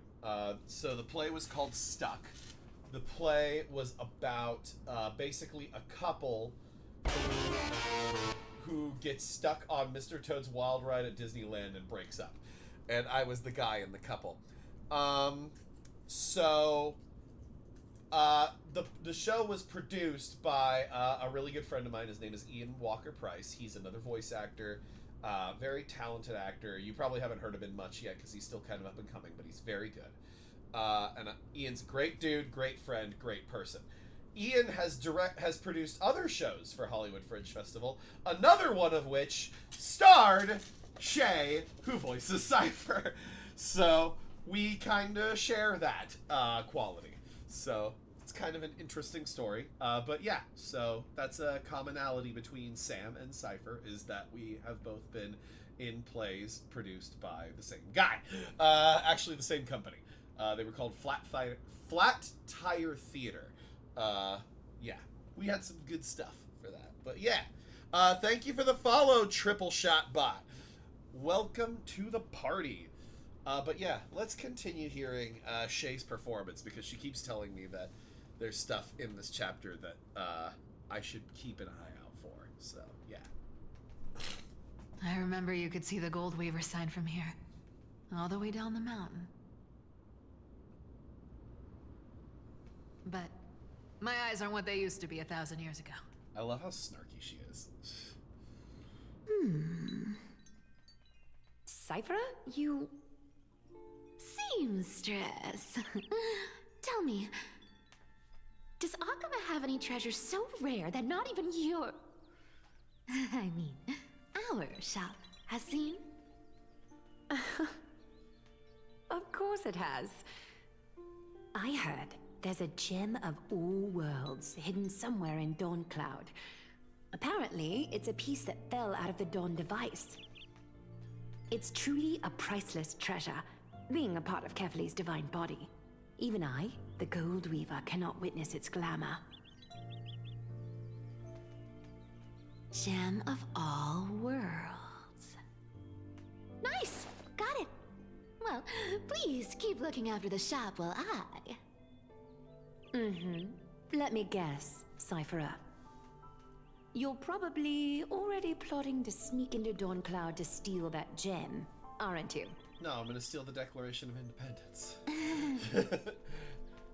So the play was called Stuck. The play was about basically a couple who gets stuck on Mr. Toad's Wild Ride at Disneyland and breaks up. And I was the guy in the couple. The show was produced by a really good friend of mine. His name is Ian Walker Price. He's another voice actor, very talented actor. You probably haven't heard of him much yet because he's still kind of up and coming, but he's very good. And Ian's a great dude, great friend, great person. Ian has produced other shows for Hollywood Fringe Festival, another one of which starred Shay, who voices Cypher. So we kind of share that quality. So it's kind of an interesting story. But yeah, so that's a commonality between Sam and Cypher, is that we have both been in plays produced by the same guy. Actually, the same company. They were called Flat Tire Theater. Yeah, we had some good stuff for that. But yeah, thank you for the follow, Triple Shot Bot. Welcome to the party. But yeah, let's continue hearing Shay's performance, because she keeps telling me that there's stuff in this chapter that I should keep an eye out for. So yeah. I remember you could see the Gold Weaver sign from here, all the way down the mountain. But my eyes aren't what they used to be 1,000 years ago. I love how snarky she is. Cypher, you... Seamstress. Tell me, does Akama have any treasures so rare that not even your... I mean, our shop has seen? Of course it has. I heard there's a gem of all worlds hidden somewhere in Dawncloud. Apparently, it's a piece that fell out of the Dawn device. It's truly a priceless treasure, being a part of Kefali's divine body. Even I, the Gold Weaver, cannot witness its glamour. Gem of all worlds. Nice! Got it! Well, please keep looking after the shop while I... Let me guess, Cypherer. You're probably already plotting to sneak into Dawncloud to steal that gem, aren't you? No, I'm gonna steal the Declaration of Independence.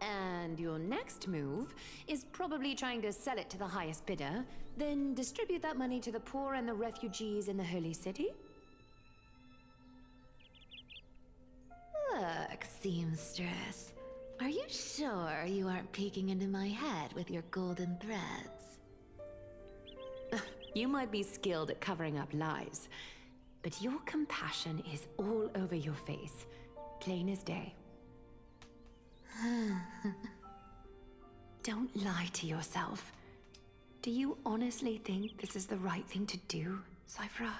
And your next move is probably trying to sell it to the highest bidder, then distribute that money to the poor and the refugees in the Holy City? Look, seamstress. Are you sure you aren't peeking into my head with your golden threads? You might be skilled at covering up lies, but your compassion is all over your face, plain as day. Don't lie to yourself. Do you honestly think this is the right thing to do, Cypher?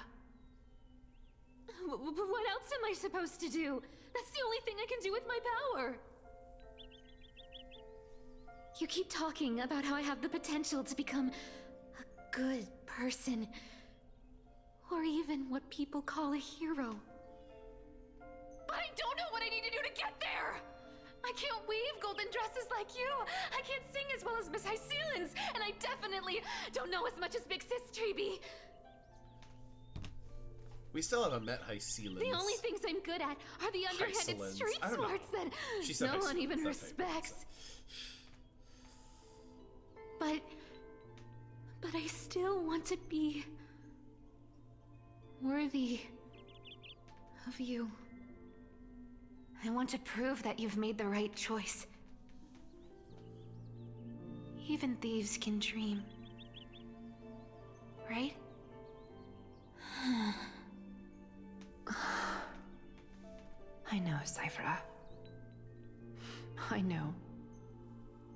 What else am I supposed to do? That's the only thing I can do with my power. You keep talking about how I have the potential to become a good person, or even what people call a hero. But I don't know what I need to do to get there! I can't weave golden dresses like you! I can't sing as well as Miss Hyceelins! And I definitely don't know as much as Big Sis Treby! We still haven't met Hyceelins. The only things I'm good at are the underhanded Hyceelins. street I don't know. smarts that She said no one Hyceelins, even that's how you pronounce respects. But I still want to be worthy of you. I want to prove that you've made the right choice. Even thieves can dream. Right? I know, Cypher. I know.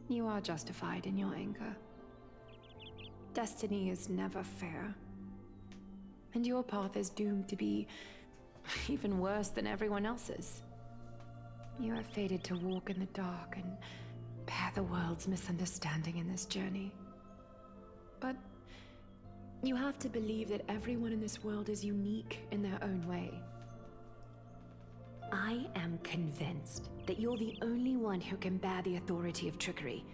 You are justified in your anger. Destiny is never fair. And your path is doomed to be even worse than everyone else's. You are fated to walk in the dark and bear the world's misunderstanding in this journey. But you have to believe that everyone in this world is unique in their own way. I am convinced that you're the only one who can bear the authority of trickery,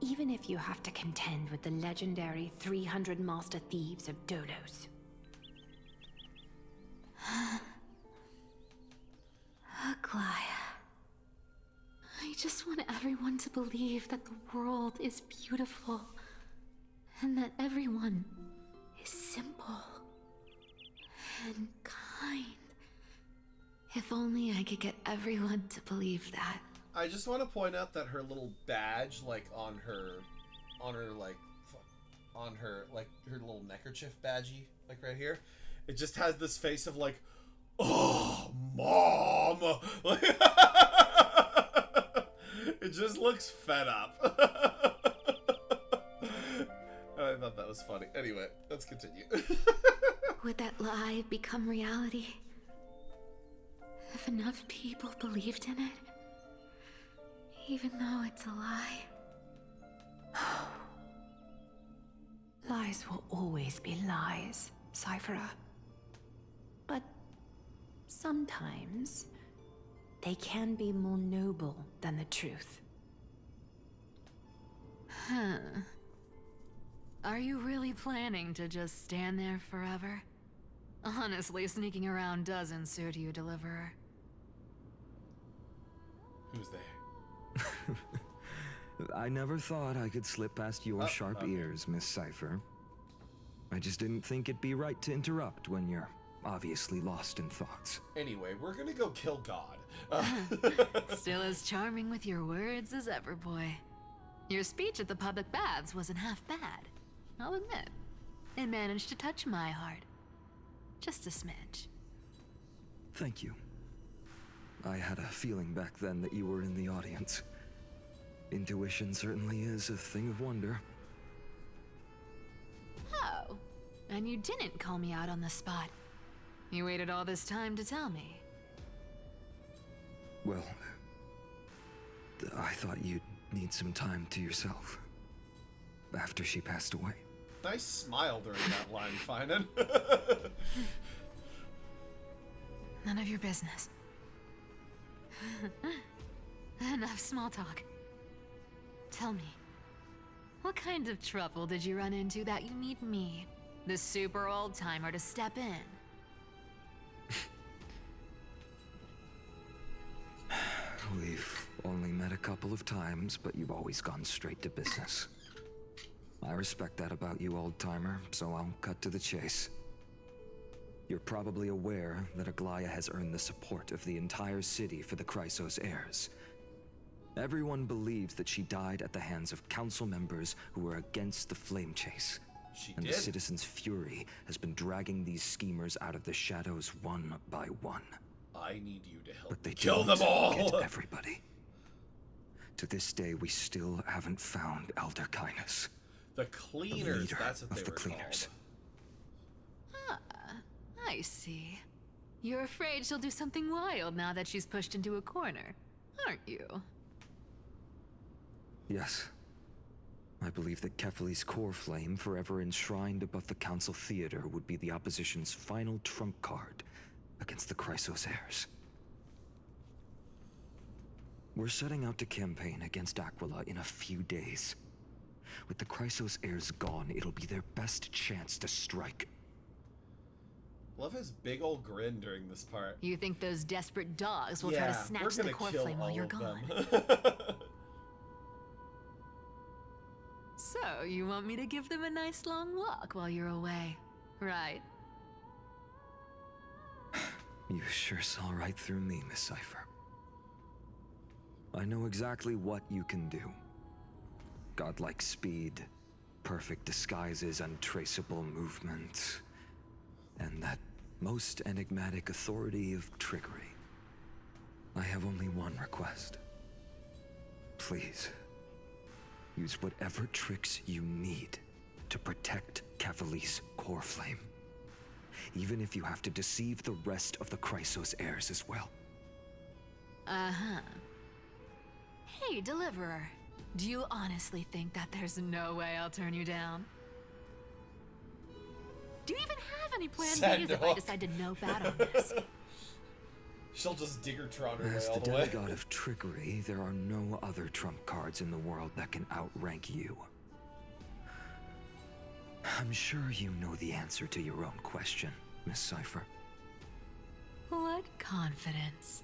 even if you have to contend with the legendary 300 master thieves of Dolos. Aglaya. I just want everyone to believe that the world is beautiful, and that everyone is simple and kind. If only I could get everyone to believe that. I just want to point out that her little badge, like on her little neckerchief badgie, like right here, it just has this face of like, oh, mom. It just looks fed up. I thought that was funny. Anyway, let's continue. Would that lie become reality? If enough people believed in it? Even though it's a lie? Lies will always be lies, Cypherer. But sometimes they can be more noble than the truth. Huh. Are you really planning to just stand there forever? Honestly, sneaking around doesn't suit you, Deliverer. Who's there? I never thought I could slip past your sharp ears, Miss Cypher. I just didn't think it'd be right to interrupt when you're obviously lost in thoughts. Anyway, we're gonna go kill God. Still as charming with your words as ever, boy. Your speech at the public baths wasn't half bad. I'll admit. It managed to touch my heart. Just a smidge. Thank you. I had a feeling back then that you were in the audience. Intuition certainly is a thing of wonder. Oh, and you didn't call me out on the spot. You waited all this time to tell me. Well, I thought you'd need some time to yourself. After she passed away. Nice smile during that line, Finan. None of your business. Enough small talk. Tell me, what kind of trouble did you run into that you need me, the super old-timer, to step in? We've only met a couple of times, but you've always gone straight to business. I respect that about you, old-timer, so I'll cut to the chase. You're probably aware that Aglaya has earned the support of the entire city for the Chrysos heirs. Everyone believes that she died at the hands of council members who were against the flame chase. The citizens' fury has been dragging these schemers out of the shadows one by one. I need you to help But they kill don't them all. get everybody. To this day, we still haven't found Elder Kindness. The cleaners, that's what they of the were cleaners. Ah, I see. You're afraid she'll do something wild now that she's pushed into a corner, aren't you? Yes. I believe that Kefali's core flame, forever enshrined above the council theater, would be the opposition's final trump card against the Chrysos heirs. We're setting out to campaign against Aquila in a few days. With the Chrysos heirs gone, it'll be their best chance to strike. Love his big old grin during this part. You think those desperate dogs will try to snatch the core flame while you're gone? So, you want me to give them a nice long walk while you're away, right? You sure saw right through me, Miss Cypher. I know exactly what you can do. Godlike speed, perfect disguises, untraceable movement, and that most enigmatic authority of trickery. I have only one request. Please, use whatever tricks you need to protect Kefali's core flame. Even if you have to deceive the rest of the Chrysos heirs as well. Uh-huh. Hey, Deliverer. Do you honestly think that there's no way I'll turn you down? Do you even have any plan Bs if I decide to nope out on this? She'll just Diggertron her way As all the the way. demigod of trickery, there are no other trump cards in the world that can outrank you. I'm sure you know the answer to your own question, Miss Cypher. What confidence.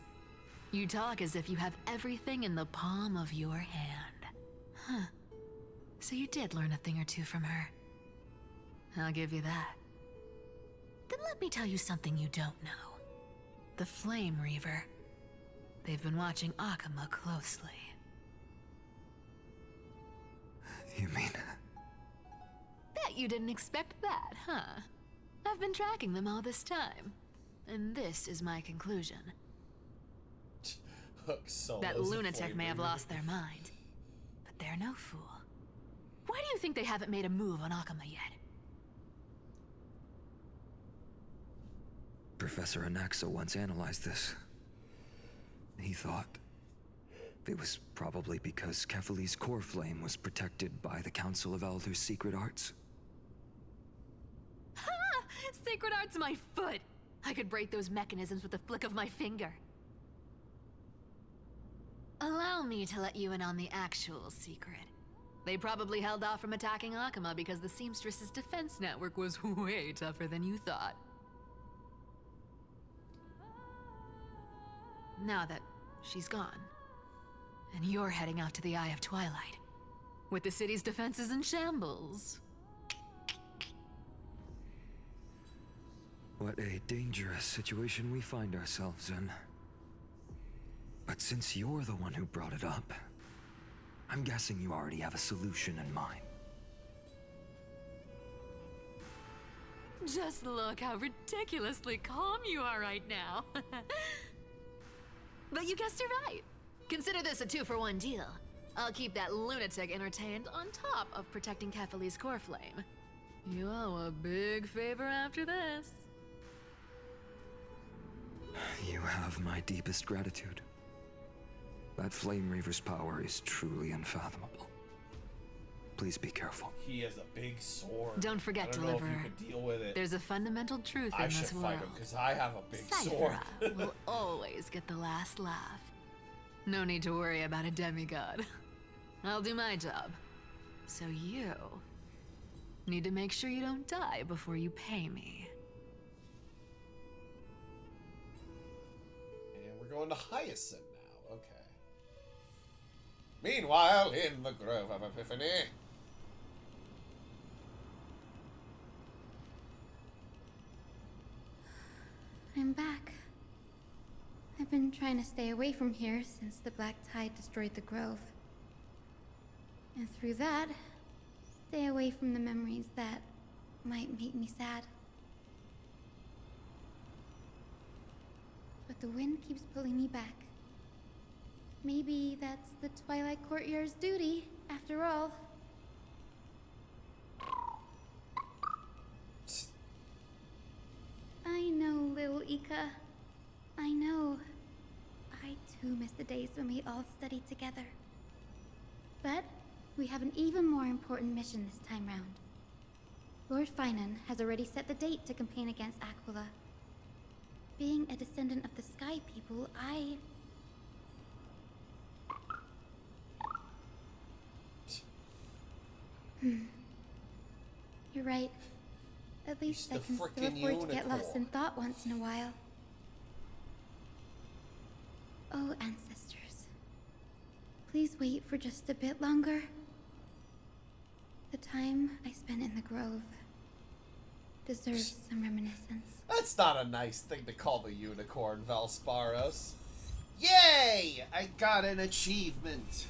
You talk as if you have everything in the palm of your hand. Huh. So you did learn a thing or two from her. I'll give you that. Then let me tell you something you don't know. The Flame Reaver. They've been watching Akama closely. You mean... Bet you didn't expect that, huh? I've been tracking them all this time. And this is my conclusion. That lunatic may have lost their mind. But they're no fool. Why do you think they haven't made a move on Akama yet? Professor Anaxa once analyzed this. He thought it was probably because Kefali's core flame was protected by the Council of Elders' secret arts. Ha! Secret art's my foot! I could break those mechanisms with the flick of my finger. Allow me to let you in on the actual secret. They probably held off from attacking Akama because the Seamstress's defense network was way tougher than you thought. Now that she's gone, and you're heading out to the Eye of Twilight, with the city's defenses in shambles. What a dangerous situation we find ourselves in. But since you're the one who brought it up, I'm guessing you already have a solution in mind. Just look how ridiculously calm you are right now. But you guessed it right. Consider this a 2-for-1 deal. I'll keep that lunatic entertained on top of protecting Kefali's core flame. You owe a big favor after this. You have my deepest gratitude. That Flame Reaver's power is truly unfathomable. Please be careful. He has a big sword. Don't forget, I don't know if Deliverer. you could deal with it. There's a fundamental truth I in should this fight world. him because I have a big sword. Cythera will always get the last laugh, No need to worry about a demigod. I'll do my job. So you need to make sure you don't die before you pay me. And we're going to Hyacinth now. Okay. Meanwhile, in the Grove of Epiphany. I'm back. I've been trying to stay away from here since the Black Tide destroyed the Grove. And through that, stay away from the memories that might make me sad. But the wind keeps pulling me back. Maybe that's the Twilight Courtyard's duty, after all. I know, little Ika. I know. I too miss the days when we all studied together. But we have an even more important mission this time round. Lord Finan has already set the date to campaign against Aquila. Being a descendant of the Sky People, You're right. At least I can still afford to get lost in thought once in a while. Oh, ancestors. Please wait for just a bit longer. The time I spent in the Grove deserves some reminiscence. That's not a nice thing to call the unicorn, Valsparos. Yay! I got an achievement.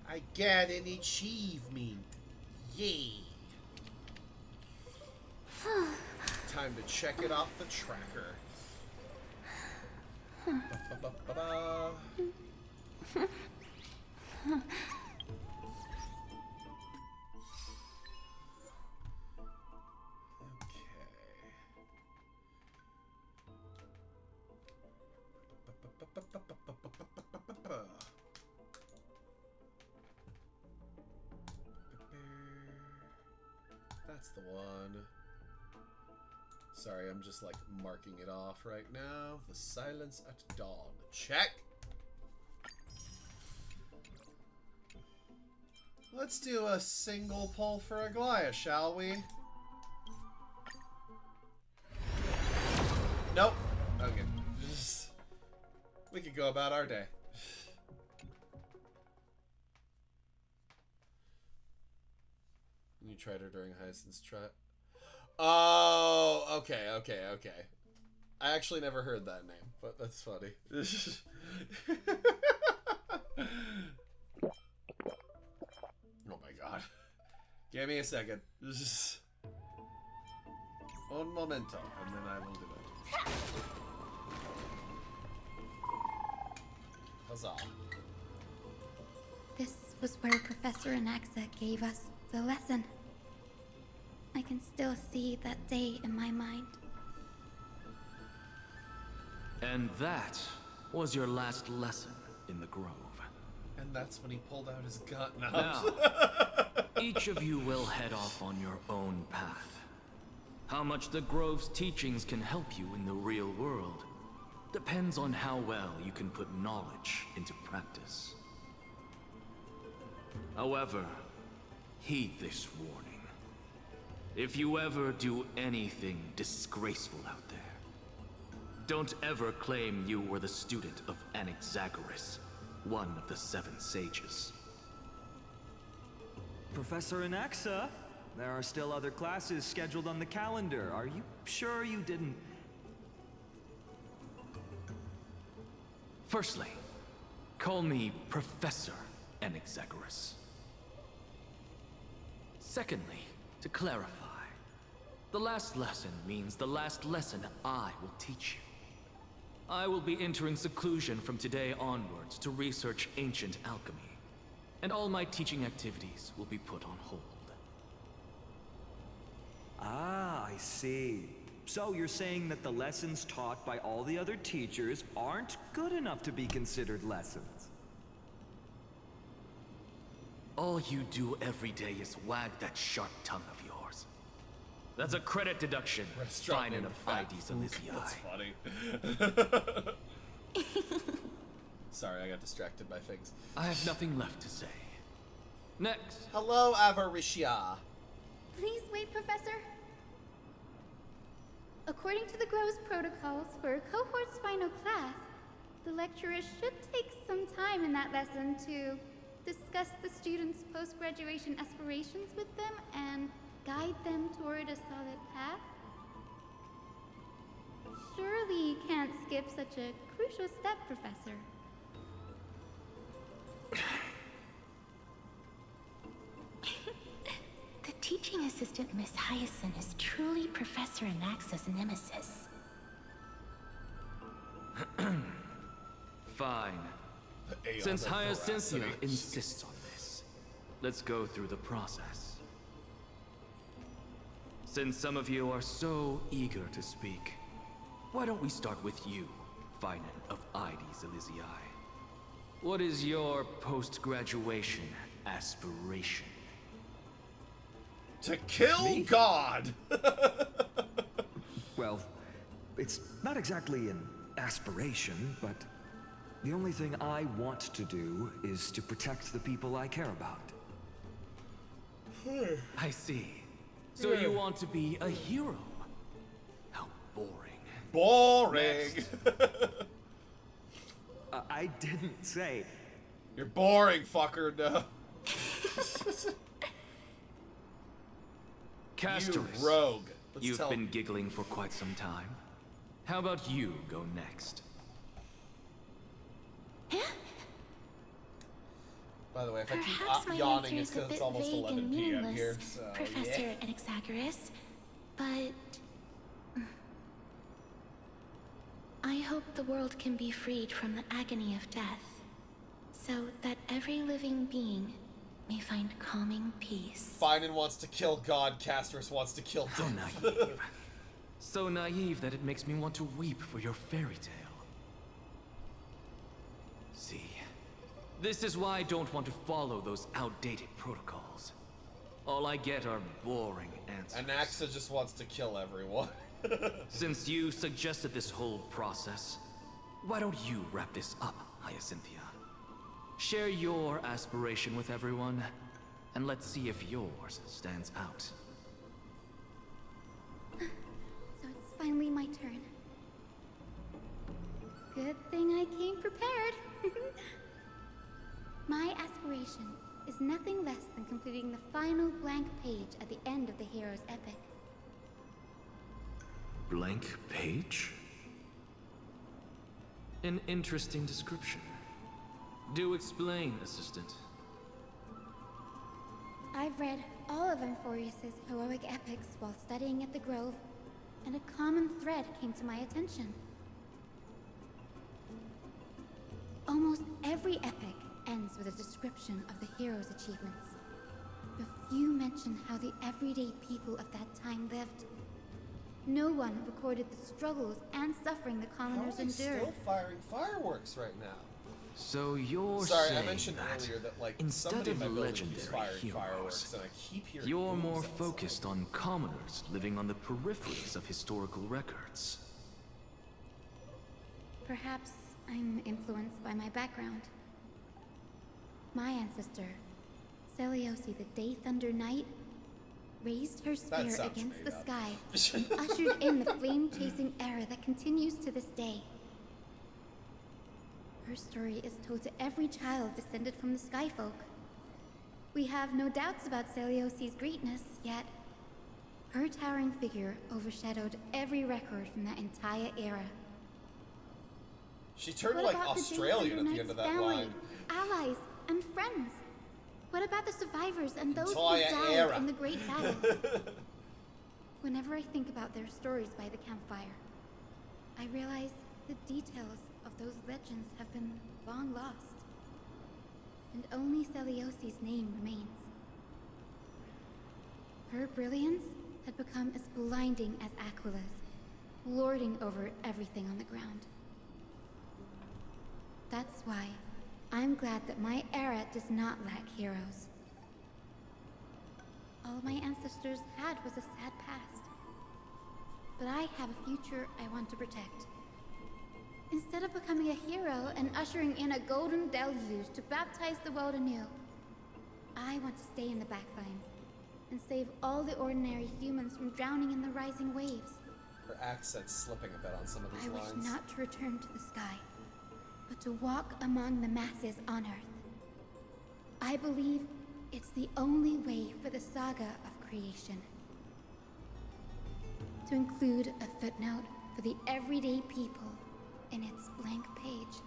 I got an achievement. Yay! Time to check it off the tracker. Ba-ba-ba-ba-ba. That's the one. Sorry, I'm just like marking it off right now. The Silence at Dawn. Check. Let's do a single pull for Aglaia, shall we? Nope. Okay. We could go about our day. You tried her during Hyacinth's trot. Oh, okay. I actually never heard that name, but that's funny. Oh my god. Give me a second. Un momento, and then I will do it. Huzzah. This was where Professor Anaxa gave us the lesson. I can still see that day in my mind. And that was your last lesson in the Grove. And that's when he pulled out his gun. Now, each of you will head off on your own path. How much the Grove's teachings can help you in the real world depends on how well you can put knowledge into practice. However, heed this warning. If you ever do anything disgraceful out there, don't ever claim you were the student of Anaxagoras, one of the 7 sages. Professor Anaxa, there are still other classes scheduled on the calendar. Are you sure you didn't... Firstly, call me Professor Anaxagoras. Secondly, to clarify, the last lesson means the last lesson I will teach you. I will be entering seclusion from today onwards to research ancient alchemy, and all my teaching activities will be put on hold. Ah, I see. So you're saying that the lessons taught by all the other teachers aren't good enough to be considered lessons? All you do every day is wag that sharp tongue of yours. That's a credit deduction. Fine enough IDs on this That's eye. funny. I got distracted by things. I have nothing left to say. Next. Hello, Avaricia. Please wait, Professor. According to the Grove's protocols for a cohort's final class, the lecturer should take some time in that lesson to discuss the students' post-graduation aspirations with them and guide them toward a solid path. Surely you can't skip such a crucial step, Professor. The teaching assistant, Miss Hyacinth, is truly Professor Anaxa's nemesis. Fine. Since Hyacinthia insists on this, let's go through the process. Since some of you are so eager to speak, why don't we start with you, Finan of Ides Elysiae? What is your post-graduation aspiration? To kill God! Well, it's not exactly an aspiration, but the only thing I want to do is to protect the people I care about. I see. So you want to be a hero? How boring. Boring! I didn't say... You're boring, fucker, no. Castorus, you rogue. You've been giggling for quite some time. How about you go next? By the way, if Perhaps I my keep yawning, answer it's is a because bit it's almost vague 11 and p.m. meaningless, here, so Professor yeah. Anaxagoras, but I hope the world can be freed from the agony of death, so that every living being may find calming peace. Finan wants to kill God, Castorus wants to kill death. How naive. So naive that it makes me want to weep for your fairy tale. See, this is why I don't want to follow those outdated protocols. All I get are boring answers. Anaxa just wants to kill everyone. Since you suggested this whole process, why don't you wrap this up, Hyacinthia? Share your aspiration with everyone, and let's see if yours stands out. So it's finally my turn. Good thing I came prepared. My aspiration is nothing less than completing the final blank page at the end of the hero's epic. Blank page? An interesting description. Do explain, assistant. I've read all of Amphorius's heroic epics while studying at the Grove, and a common thread came to my attention. Almost every epic ends with a description of the hero's achievements. But few mention how the everyday people of that time lived. No one recorded the struggles and suffering the commoners How are they endured. still firing fireworks right now? So you're Sorry, saying I mentioned that earlier that like instead somebody of in my building legendary keeps firing heroes, fireworks, and I keep hearing you're booms more outside. focused on commoners living on the peripheries of historical records. Perhaps I'm influenced by my background. My ancestor, Seliosi the Day Thunder Knight, raised her spear sounds against made the up. sky and ushered in the flame-chasing era that continues to this day. Her story is told to every child descended from the Skyfolk. We have no doubts about Celiosi's greatness, yet her towering figure overshadowed every record from that entire era. She turned What like about Australian at the the end of that family, line. allies, and friends? What about the survivors and those Entire who died era. in the Great Battle? Whenever I think about their stories by the campfire, I realize the details of those legends have been long lost, and only Celiosi's name remains. Her brilliance had become as blinding as Aquila's, lording over everything on the ground. That's why I'm glad that my era does not lack heroes. All my ancestors had was a sad past, but I have a future I want to protect. Instead of becoming a hero and ushering in a golden deluge to baptize the world anew, I want to stay in the backline and save all the ordinary humans from drowning in the rising waves. Her accent's slipping a bit on some of these lines. I wish not to return to the sky, but to walk among the masses on Earth. I believe it's the only way for the saga of creation. To include a footnote for the everyday people in its blank page.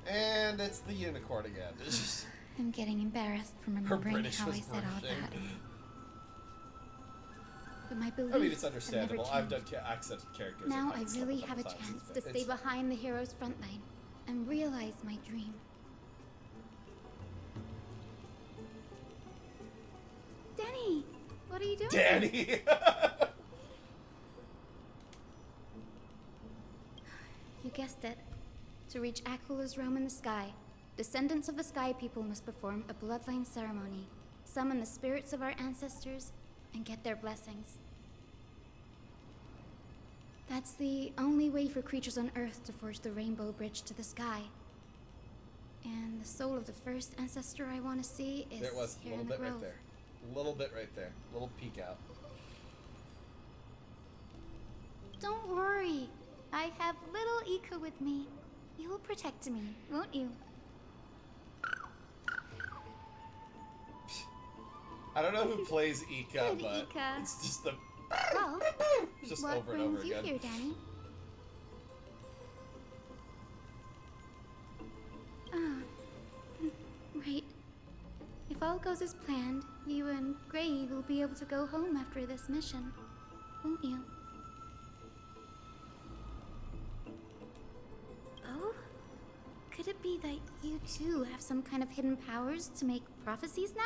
And it's the unicorn again. I'm getting embarrassed from remembering how I said all that. But my beliefs, I mean, it's understandable. I've done accented characters. Now I really have a chance to stay behind the hero's front line and realize my dream. Danny, what are you doing? Danny! You guessed it. To reach Aquala's realm in the sky, descendants of the Sky People must perform a bloodline ceremony, summon the spirits of our ancestors, and get their blessings. That's the only way for creatures on Earth to forge the rainbow bridge to the sky. And the soul of the first ancestor I want to see is there it was, here a little in the bit grove. right there. A little bit right there. A little peek out. Don't worry. I have little Ika with me. You'll protect me, won't you? I don't know who plays Ika, Good but Ika. it's just the Well, just what over and over brings you again. here, Danny? Right. If all goes as planned, you and Gray will be able to go home after this mission, won't you? Oh? Could it be that you too have some kind of hidden powers to make prophecies now?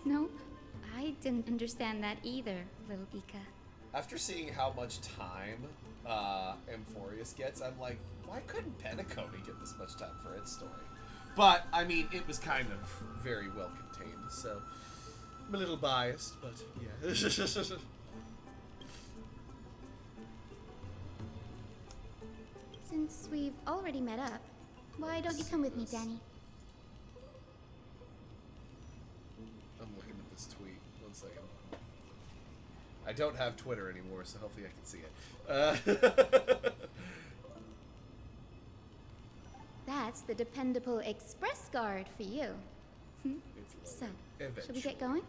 No, I didn't understand that either, little Ika. After seeing how much time Amphorius gets, I'm like, why couldn't Penacony get this much time for its story? But, I mean, it was kind of very well contained, so I'm a little biased, but yeah. Since we've already met up, why don't you come with me, Danny? I'm looking at this tweet. 1 second. I don't have Twitter anymore, so hopefully I can see it. That's the dependable express guard for you. So, shall we get going?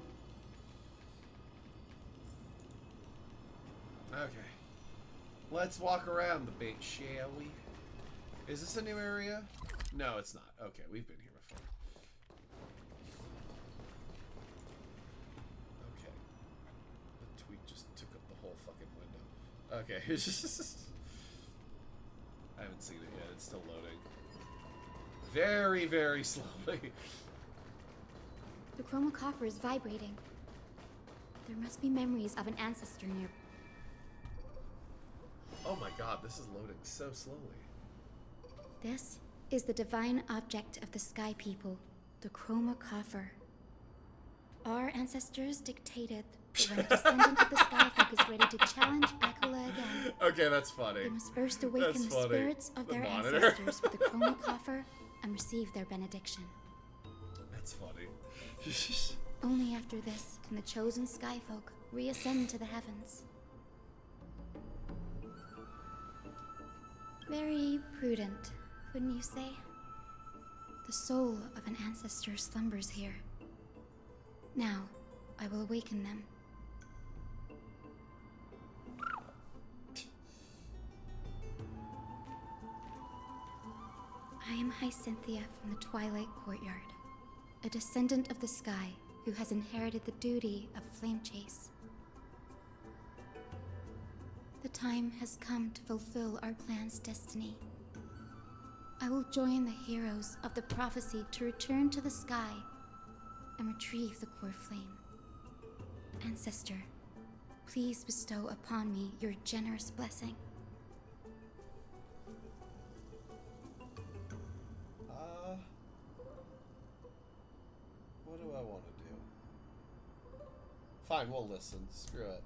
Okay. Let's walk around the bait, shall we? Is this a new area? No, it's not. Okay, we've been here before. Okay. The tweet just took up the whole fucking window. Okay. I haven't seen it yet. It's still loading. Very, very slowly. The chroma coffer is vibrating. There must be memories of an ancestor near. Oh my god, this is loading so slowly. This is the divine object of the Sky People, the chroma coffer. Our ancestors dictated that when a descendant of the Sky Folk is ready to challenge Aquila again, Okay, that's funny. they must first awaken the spirits of their ancestors with the chroma coffer and receive their benediction. That's funny. Only after this can the chosen Sky Folk reascend to the heavens. Very prudent, wouldn't you say? The soul of an ancestor slumbers here. Now, I will awaken them. I am Hyacinthia from the Twilight Courtyard, a descendant of the sky who has inherited the duty of flame chase. The time has come to fulfill our clan's destiny. I will join the heroes of the prophecy to return to the sky and retrieve the core flame. Ancestor, please bestow upon me your generous blessing. What do I want to do? Fine, we'll listen. Screw it.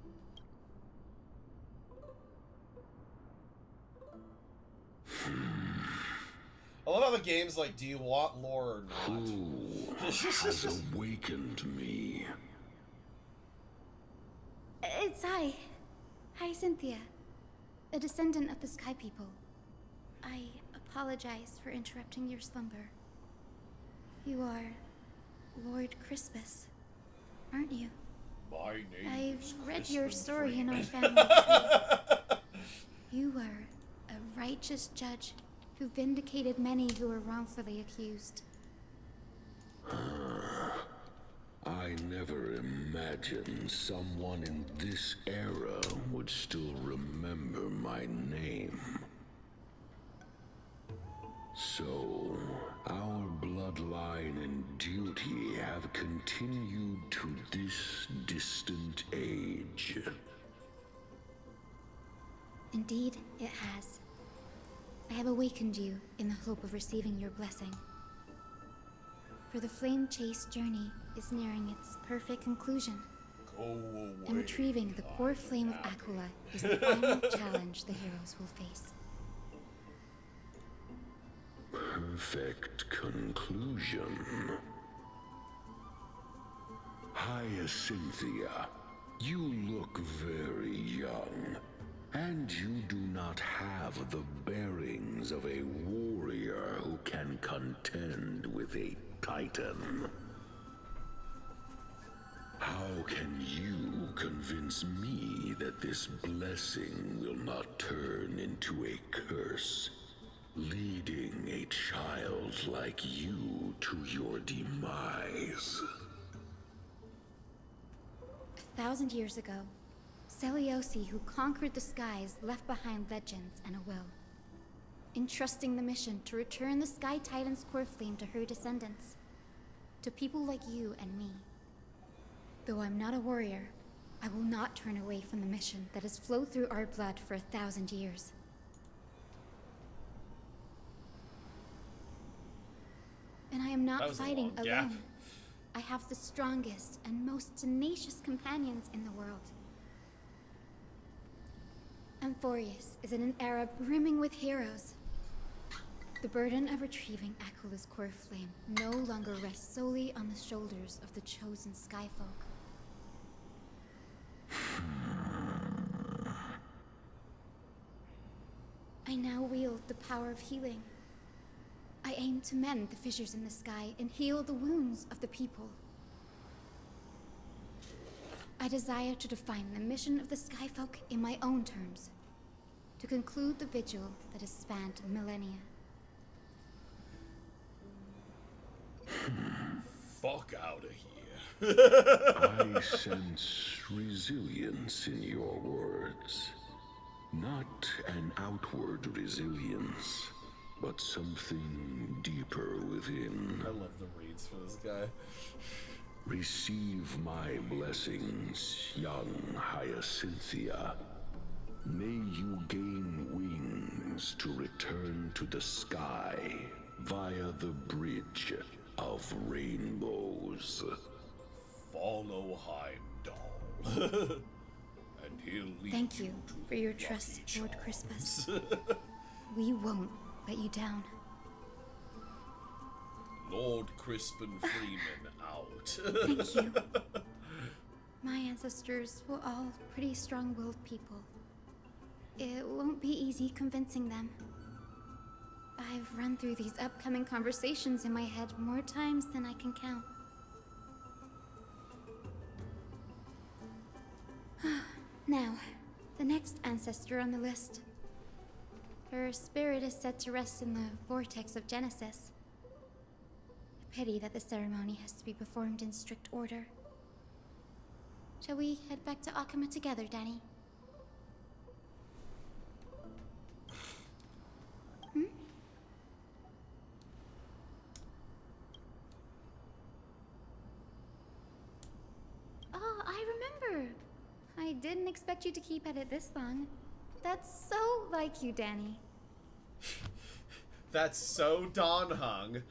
A lot of the games like, do you want lore or not? Who has awakened me? It's I. Hi, Cynthia. A descendant of the Sky People. I apologize for interrupting your slumber. You are Lord Crispus, aren't you? My name is I've read Crispin your story in our Freeman. family tree. You were a righteous judge who vindicated many who were wrongfully accused. I never imagined someone in this era would still remember my name. So, our bloodline and duty have continued to this distant age. Indeed, it has. I have awakened you in the hope of receiving your blessing. For the flame chase journey is nearing its perfect conclusion. Go away. And retrieving the core flame of Aquila is the final challenge the heroes will face. Perfect conclusion. Hyacinthia, you look very young, and you do not have the bearings of a warrior who can contend with a titan. How can you convince me that this blessing will not turn into a curse, leading a child like you to your demise? 1,000 years ago, Seliosi, who conquered the skies, left behind legends and a will, entrusting the mission to return the Sky Titan's core flame to her descendants, to people like you and me. Though I'm not a warrior, I will not turn away from the mission that has flowed through our blood for 1,000 years. And I am not fighting alone. I have the strongest and most tenacious companions in the world. Amphorius is in an era brimming with heroes. The burden of retrieving Aquila's core flame no longer rests solely on the shoulders of the chosen Skyfolk. I now wield the power of healing. I aim to mend the fissures in the sky and heal the wounds of the people. I desire to define the mission of the Skyfolk in my own terms, to conclude the vigil that has spanned millennia. Fuck out of here. I sense resilience in your words. Not an outward resilience, but something deeper within. I love the reads for this guy. Receive my blessings, young Hyacinthia. May you gain wings to return to the sky via the bridge of rainbows. Follow Heimdall. And he'll lead Thank you to for your Lucky trust, Lord Charms. Crispus. We won't let you down. Lord Crispin Freeman out. Thank you. My ancestors were all pretty strong-willed people. It won't be easy convincing them. I've run through these upcoming conversations in my head more times than I can count. Now, the next ancestor on the list. Her spirit is said to rest in the vortex of Genesis. A pity that the ceremony has to be performed in strict order. Shall we head back to Akama together, Danny? Oh, I remember. I didn't expect you to keep at it this long. That's so like you, Danny. That's so Dawn Hung.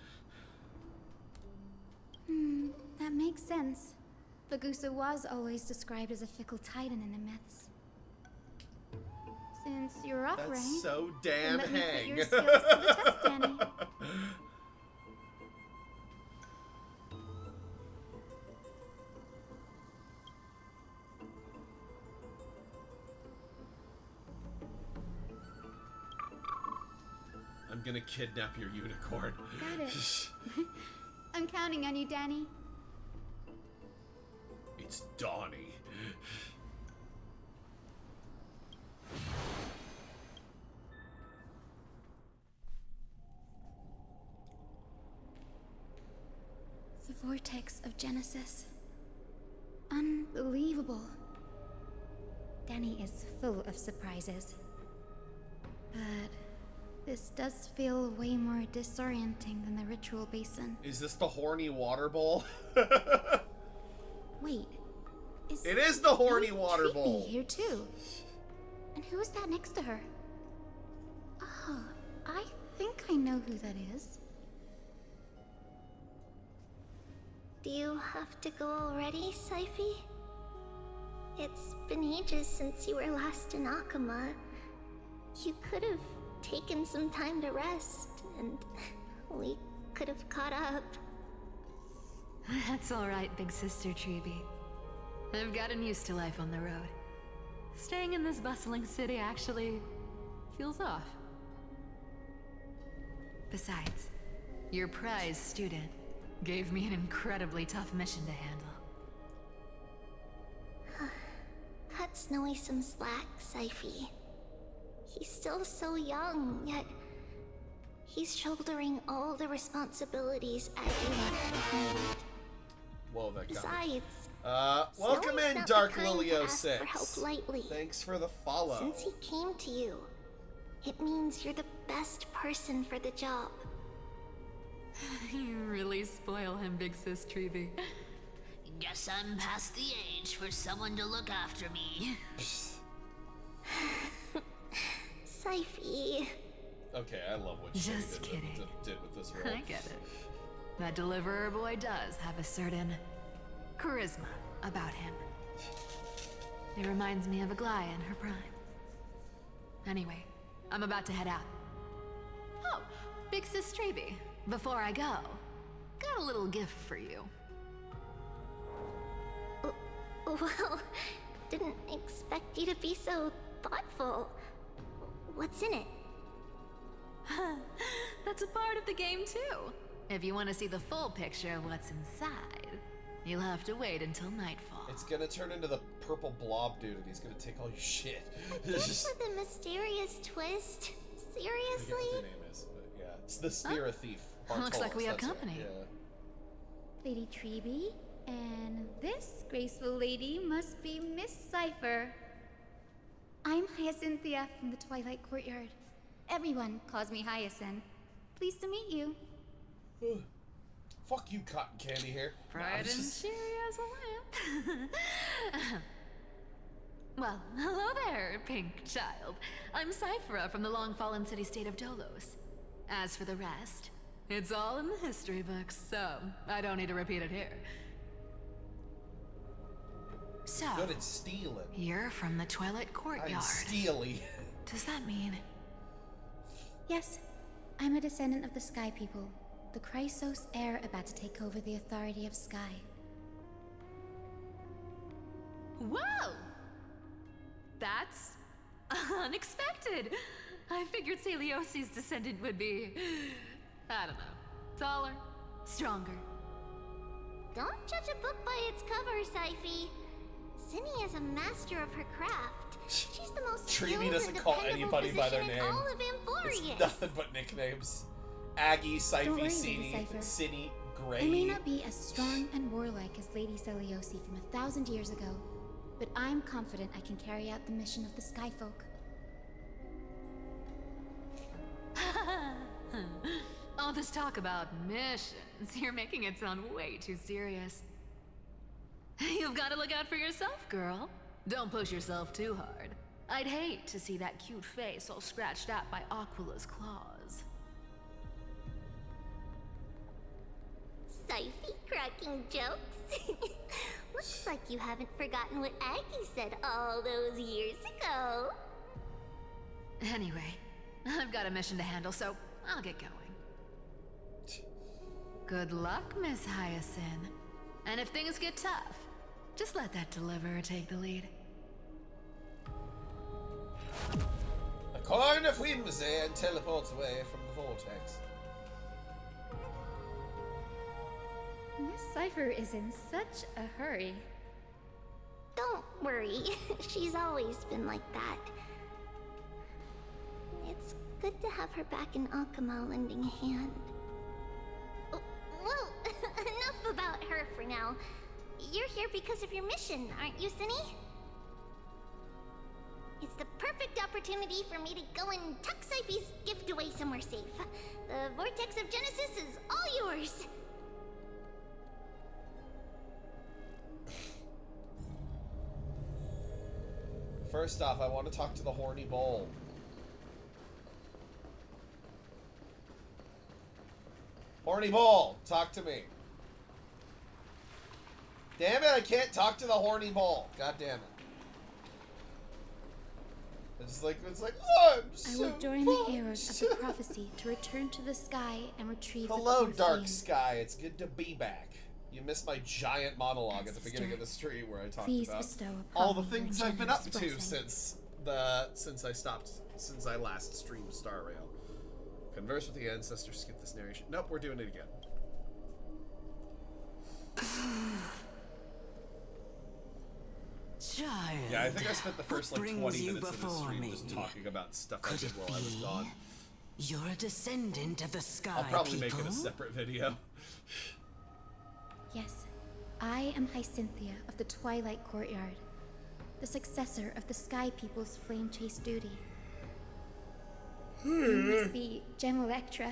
That makes sense. Bagusa was always described as a fickle titan in the myths. Since you're offering, That's so damn let me put hang. your skills to the test, Danny. I'm gonna kidnap your unicorn. Got it. I'm counting on you, Danny. It's Donnie. The vortex of Genesis. Unbelievable. Danny is full of surprises. But this does feel way more disorienting than the ritual basin. Is this the horny water bowl? Wait. It is the horny water Treat bowl. Me here too. And who is that next to her? Oh, I think I know who that is. Do you have to go already, Syphie? It's been ages since you were last in Akama. You could have taken some time to rest, and we could have caught up. That's alright, big sister Treeby. I've gotten used to life on the road. Staying in this bustling city actually feels off. Besides, your prize student gave me an incredibly tough mission to handle. Cut Snowy some slack, Syphie. He's still so young, yet he's shouldering all the responsibilities Aggie left behind. Whoa, that guy. Besides, welcome Snowy's in, not Dark the kind to Lilio ask 6. for help lightly. Thanks for the follow. Since he came to you, it means you're the best person for the job. You really spoil him, big sis Treeby. Guess I'm past the age for someone to look after me. Syphie. Okay, I love what she did with this role. I get it. That deliverer boy does have a certain charisma about him. It reminds me of Aglaya in her prime. Anyway, I'm about to head out. Oh, big sis Treeby, before I go, got a little gift for you. Well, didn't expect you to be so thoughtful. What's in it? That's a part of the game too. If you want to see the full picture of what's inside, you'll have to wait until nightfall. It's gonna turn into the purple blob dude and he's gonna take all your shit. Just with a mysterious twist. I forget Seriously? what their name is, but yeah. It's the Spira Thief. Looks like Bartolos, we have that's it, company. Yeah. Lady Treeby, and this graceful lady must be Miss Cypher. I'm Hyacinthia from the Twilight Courtyard. Everyone calls me Hyacinth. Pleased to meet you. Fuck you, cotton candy hair. Bright and cheery as a lamp. Well, hello there, pink child. I'm Cyphera from the long-fallen city-state of Dolos. As for the rest, it's all in the history books, so I don't need to repeat it here. So, Good at stealing. you're from the Twilight Courtyard. I'm steely. Does that mean... Yes, I'm a descendant of the Sky People, the Chrysos heir about to take over the authority of Sky. Whoa! That's unexpected. I figured Celiosi's descendant would be, I don't know, taller, stronger. Don't judge a book by its cover, Syphie. Zinni is a master of her craft. She's the most Treeby skilled doesn't and call dependable anybody by their physician name. in all of Amphorius. It's nothing but nicknames. Aggie, Don't worry, Syphie, Lady Cini, Cypher. Cini, Gray. I may not be as strong and warlike as Lady Celiosi from 1,000 years ago, but I'm confident I can carry out the mission of the Skyfolk. All this talk about missions, you're making it sound way too serious. You've got to look out for yourself, girl. Don't push yourself too hard. I'd hate to see that cute face all scratched out by Aquila's claws. wifey cracking jokes. Looks like you haven't forgotten what Aggie said all those years ago. Anyway, I've got a mission to handle, so I'll get going. Good luck, Miss Hyacinth. And if things get tough, just let that deliverer take the lead. A coin of whimsy and teleports away from the vortex. Miss Cypher is in such a hurry. Don't worry, she's always been like that. It's good to have her back in Akama lending a hand. Well, enough about her for now. You're here because of your mission, aren't you, Cinny? It's the perfect opportunity for me to go and tuck Cypher's gift away somewhere safe. The Vortex of Genesis is all yours. First off, I want to talk to the horny bull. Horny bull, talk to me. Damn it, I can't talk to the horny bull. God damn it. It's like, oh, I'm so I will join the heroes of the prophecy to return to the sky and retrieve Hello, the Dark flame. Sky. It's good to be back. You missed my giant monologue at the beginning of the stream where I talked Please about bestow upon all the me things your I've been up generous to blessing. since I last streamed Star Rail. Converse with the ancestors, skip this narration. Nope, we're doing it again. Child, Yeah, I think I spent the first like 20 minutes of the stream me? just talking about stuff I did while I was gone. You're a descendant of the sky I'll probably make people? it a separate video. Yes, I am Hyacinthia of the Twilight Courtyard, the successor of the Sky People's flame chase duty. You must be Gem Electra.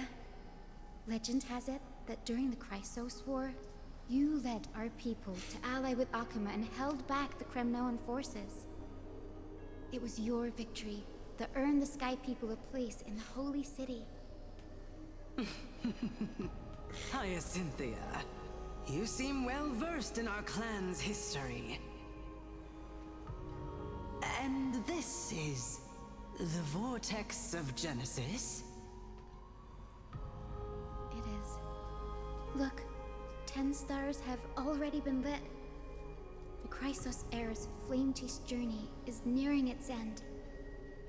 Legend has it that during the Chrysos War, you led our people to ally with Akama and held back the Kremnoan forces. It was your victory that earned the Sky People a place in the Holy City. Hyacinthia, you seem well versed in our clan's history. And this is the Vortex of Genesis? It is. Look, 10 stars have already been lit. The Chrysos Heir's flame-chased journey is nearing its end.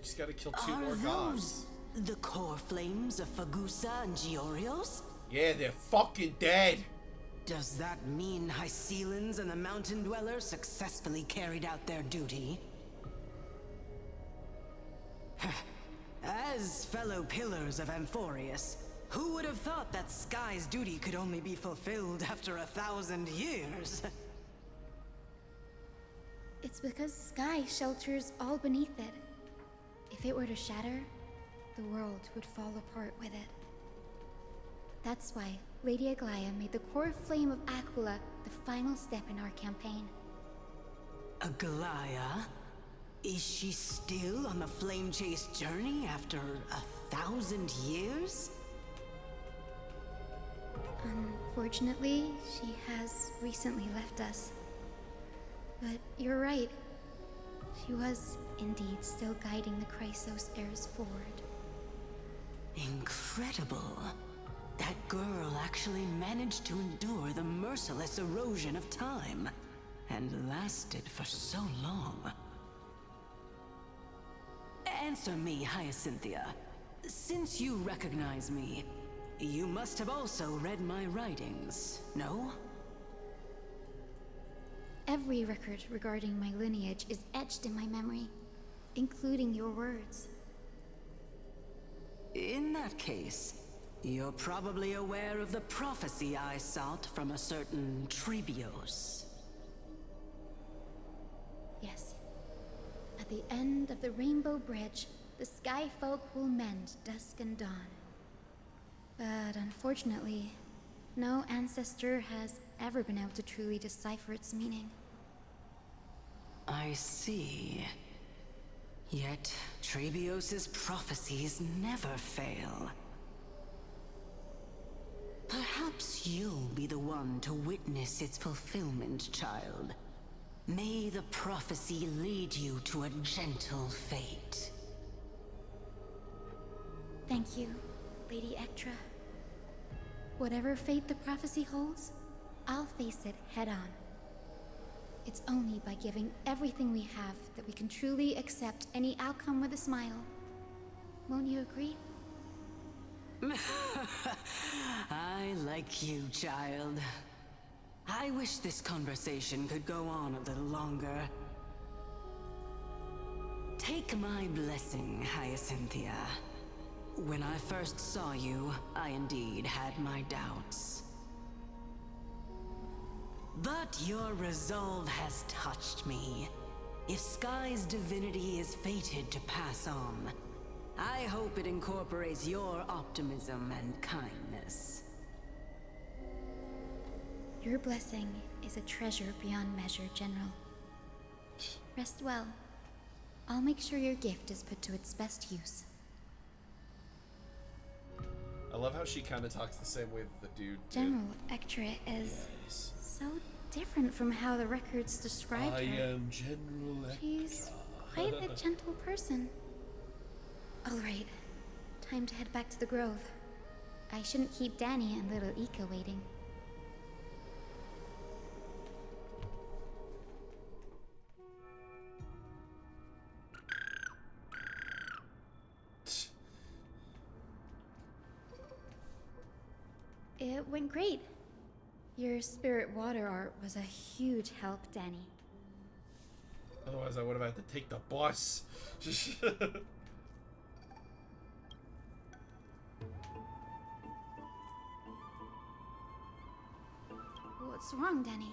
Just gotta kill 2 Are more those gods. the core flames of Fagusa and Giorios? Yeah, they're fucking dead. Does that mean Hycelans and the Mountain Dwellers successfully carried out their duty? As fellow pillars of Amphorius, who would have thought that Sky's duty could only be fulfilled after 1,000 years? It's because Sky shelters all beneath it. If it were to shatter, the world would fall apart with it. That's why Lady Aglaya made the core flame of Aquila the final step in our campaign. Aglaya? Is she still on the flame chase journey after 1,000 years? Unfortunately, she has recently left us. But you're right. She was indeed still guiding the Chrysos heirs forward. Incredible. That girl actually managed to endure the merciless erosion of time, and lasted for so long. Answer me, Hyacinthia. Since you recognize me, you must have also read my writings, no? Every record regarding my lineage is etched in my memory, including your words. In that case, you're probably aware of the prophecy I sought from a certain Trebios. Yes. At the end of the Rainbow Bridge, the Sky Folk will mend dusk and dawn. But unfortunately, no ancestor has ever been able to truly decipher its meaning. I see. Yet, Trebios' prophecies never fail. Perhaps you'll be the one to witness its fulfillment, child. May the prophecy lead you to a gentle fate. Thank you, Lady Ectra. Whatever fate the prophecy holds, I'll face it head on. It's only by giving everything we have that we can truly accept any outcome with a smile. Won't you agree? I like you, child. I wish this conversation could go on a little longer. Take my blessing, Hyacinthia. When I first saw you, I indeed had my doubts. But your resolve has touched me. If Sky's divinity is fated to pass on, I hope it incorporates your optimism and kindness. Your blessing is a treasure beyond measure, General. Rest well. I'll make sure your gift is put to its best use. I love how she kind of talks the same way that the dude did. General Ectra is so different from how the records described her. I am General Ectra. She's quite a gentle person. All right, time to head back to the Grove. I shouldn't keep Danny and little Ika waiting. It went great. Your spirit water art was a huge help, Danny. Otherwise, I would have had to take the bus. What's wrong, Danny?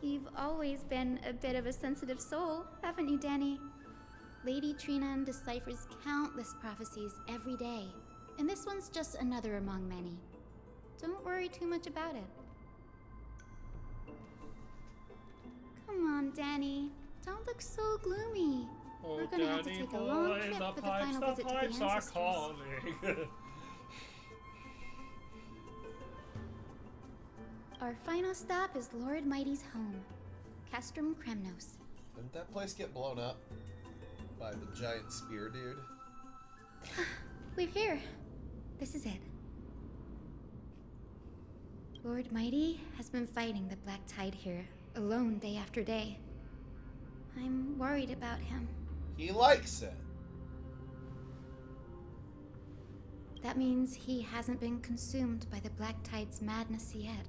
You've always been a bit of a sensitive soul, haven't you, Danny? Lady Trina deciphers countless prophecies every day, and this one's just another among many. Don't worry too much about it. Come on, Danny. Don't look so gloomy. Oh, We're gonna have to take a long trip for the final visit to the ancestors. Calling. Our final stop is Lord Mighty's home, Castrum Kremnos. Didn't that place get blown up by the giant spear dude? We're here. This is it. Lord Mighty has been fighting the Black Tide here, alone day after day. I'm worried about him. He likes it. That means he hasn't been consumed by the Black Tide's madness yet.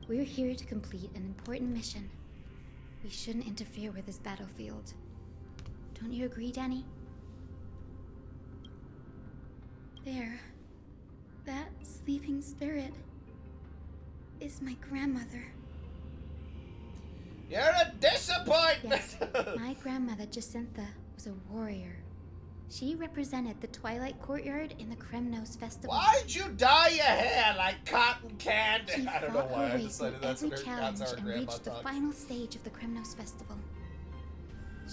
We're here to complete an important mission. We shouldn't interfere with his battlefield. Don't you agree, Danny? There. That sleeping spirit is my grandmother. You're a disappointment! Yes, my grandmother Jacinta was a warrior. She represented the Twilight Courtyard in the Kremnos Festival. Why'd you dye your hair like cotton candy? She I don't know fought why her I way decided through that's every what challenge that's our and grandma reached the talks. final stage of the Kremnos Festival.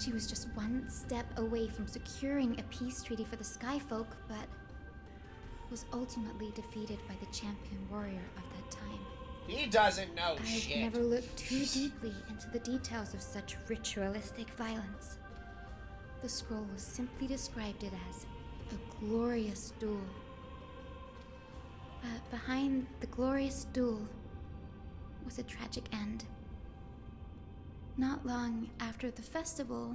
She was just one step away from securing a peace treaty for the Skyfolk, but was ultimately defeated by the champion warrior of that time. He doesn't know I've shit. never looked too deeply into the details of such ritualistic violence. The scroll simply described it as a glorious duel. But behind the glorious duel was a tragic end. Not long after the festival,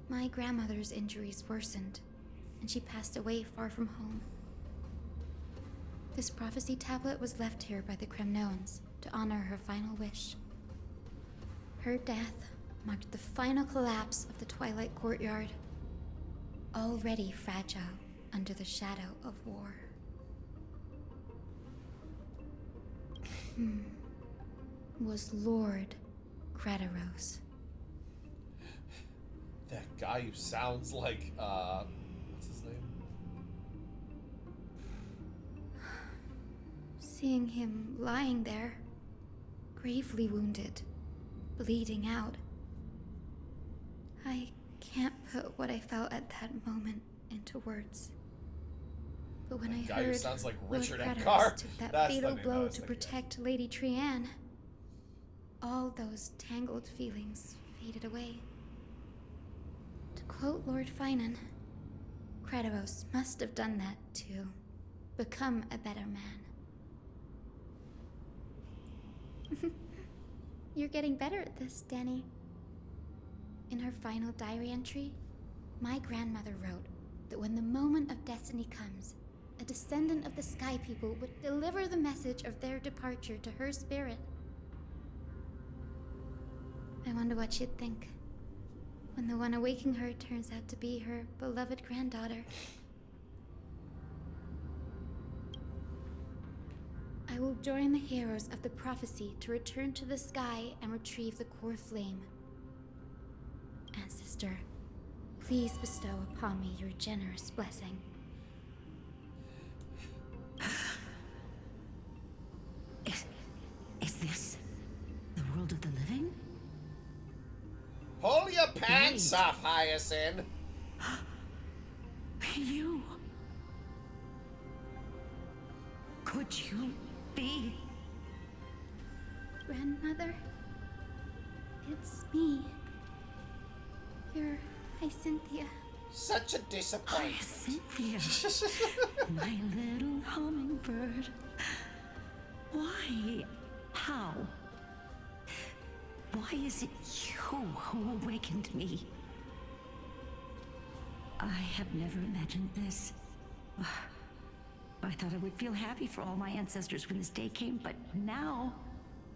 my grandmother's injuries worsened, and she passed away far from home. This prophecy tablet was left here by the Kremnoans to honor her final wish. Her death marked the final collapse of the Twilight Courtyard, already fragile under the shadow of war. Was Lord Gradaros. That guy who sounds like, what's his name? Seeing him lying there, gravely wounded, bleeding out, I can't put what I felt at that moment into words. But when I guy who heard sounds like Lord Richard Kratos Edgar, took that that's the fatal name I blow was to thinking of. protect Lady Trianne, all those tangled feelings faded away. To quote Lord Finan, Kratos must have done that to become a better man. You're getting better at this, Danny. In her final diary entry, my grandmother wrote that when the moment of destiny comes, a descendant of the Sky People would deliver the message of their departure to her spirit. I wonder what she'd think when the one awaking her turns out to be her beloved granddaughter. I will join the heroes of the prophecy to return to the sky and retrieve the core flame. Ancestor, please bestow upon me your generous blessing. Is this the world of the living? Pull your pants off, Hyacinth! You... Could you be... Grandmother, it's me. You're Hyacinthia. Such a disappointment. Hyacinthia, my little hummingbird. Why? How? Why is it you who awakened me? I have never imagined this. I thought I would feel happy for all my ancestors when this day came, but now...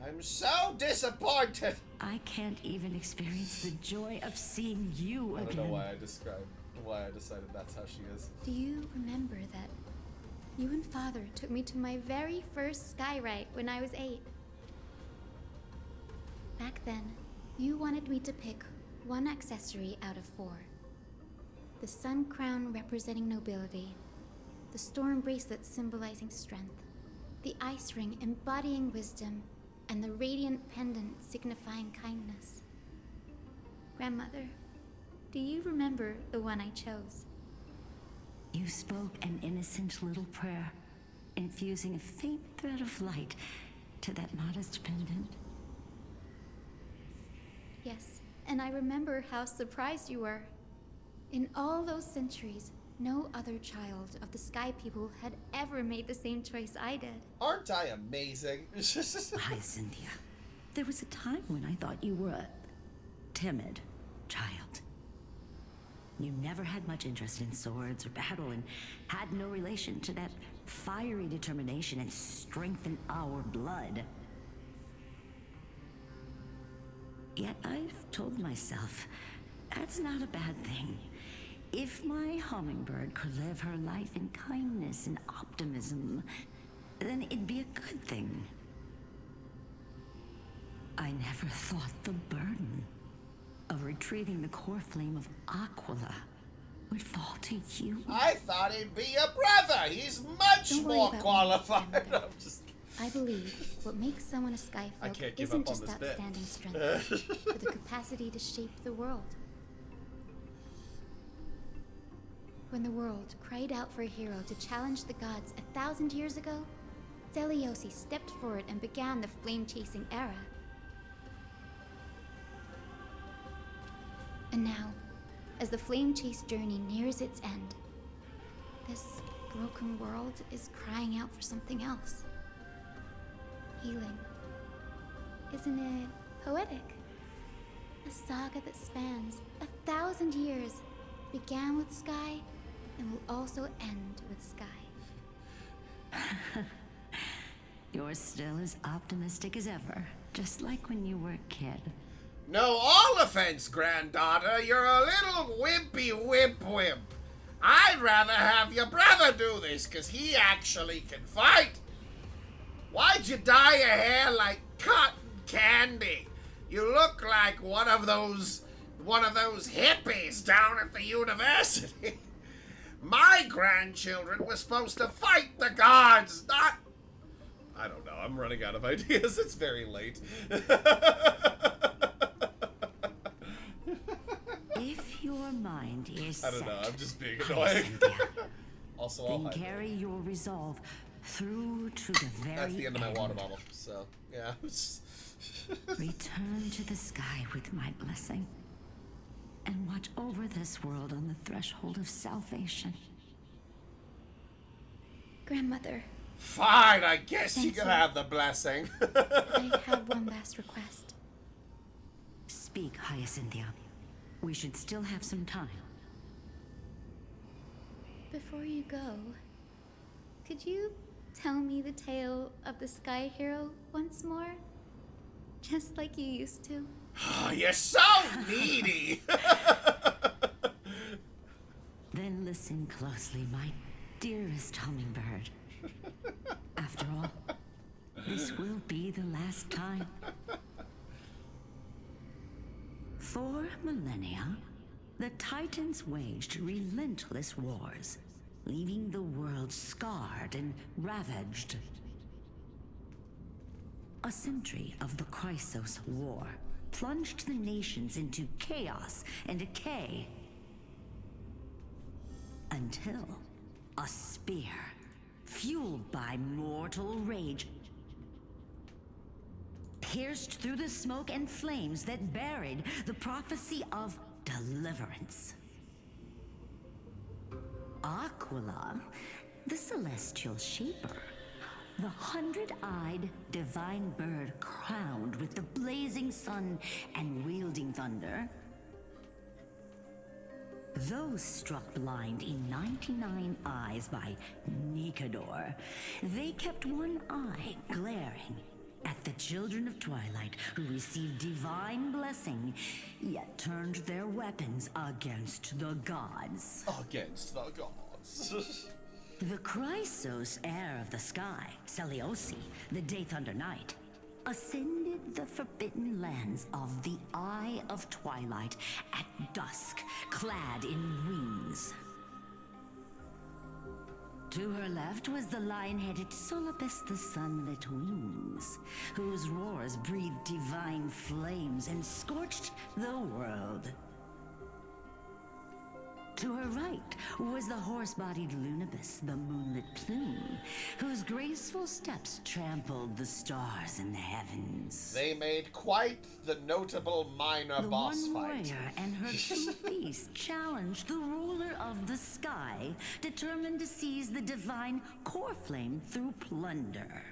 I'm so disappointed! I can't even experience the joy of seeing you again. I don't know why I decided that's how she is. Do you remember that you and Father took me to my very first skyrite when I was 8? Back then, you wanted me to pick one accessory out of 4. The sun crown representing nobility, the storm bracelet symbolizing strength, the ice ring embodying wisdom, and the radiant pendant signifying kindness. Grandmother, do you remember the one I chose? You spoke an innocent little prayer, infusing a faint thread of light to that modest pendant. Yes, and I remember how surprised you were. In all those centuries, no other child of the Sky People had ever made the same choice I did. Aren't I amazing? Hyacinthia, there was a time when I thought you were a timid child. You never had much interest in swords or battle and had no relation to that fiery determination and strength in our blood. Yet I've told myself, that's not a bad thing. If my hummingbird could live her life in kindness and optimism, then it'd be a good thing. I never thought the burden of retrieving the core flame of Aquila would fall to you. I thought he'd be a brother. He's much more qualified. I believe what makes someone a Skyfolk isn't just outstanding strength, but the capacity to shape the world. When the world cried out for a hero to challenge the gods 1,000 years ago, Deliosi stepped forward and began the flame-chasing era. And now, as the flame chase journey nears its end, this broken world is crying out for something else. Healing. Isn't it poetic? A saga that spans 1,000 years, began with Sky, and will also end with Sky. You're still as optimistic as ever, just like when you were a kid. No, all offense, granddaughter. You're a little wimpy wimp. I'd rather have your brother do this, because he actually can fight. Why'd you dye your hair like cotton candy? You look like one of those hippies down at the university. My grandchildren were supposed to fight the gods, not... I don't know, I'm running out of ideas. It's very late. mind is I don't know, set, I'm just being annoying. Also, I'll then hide carry your resolve through to the very That's the end of my end. water bottle, so, yeah. Return to the sky with my blessing, and watch over this world on the threshold of salvation. Grandmother, Fine, I guess Thank you can you. have the blessing. I have one last request. Speak, Hyacinthia. We should still have some time. Before you go, could you tell me the tale of the Sky Hero once more? Just like you used to. Oh, you're so needy! Then listen closely, my dearest hummingbird. After all, this will be the last time. For millennia, the Titans waged relentless wars, leaving the world scarred and ravaged. A century of the Chrysos War plunged the nations into chaos and decay. Until a spear, fueled by mortal rage, pierced through the smoke and flames that buried the prophecy of deliverance. Aquila, the celestial shaper, the 100-eyed divine bird crowned with the blazing sun and wielding thunder. Those struck blind in 99 eyes by Nikador, they kept one eye glaring at the children of Twilight who received divine blessing, yet turned their weapons against the gods. Against the gods. The Chrysos heir of the sky, Seliosi, the Day Thunder Knight, ascended the forbidden lands of the Eye of Twilight at dusk, clad in wings. To her left was the lion-headed Solipus the Sunlit Wings, whose roars breathed divine flames and scorched the world. To her right was the horse-bodied Lunibus, the Moonlit Plume, whose graceful steps trampled the stars in the heavens. They made quite the notable minor boss one fight. warrior and her chief beast challenged the ruler of the sky, determined to seize the divine core flame through plunder.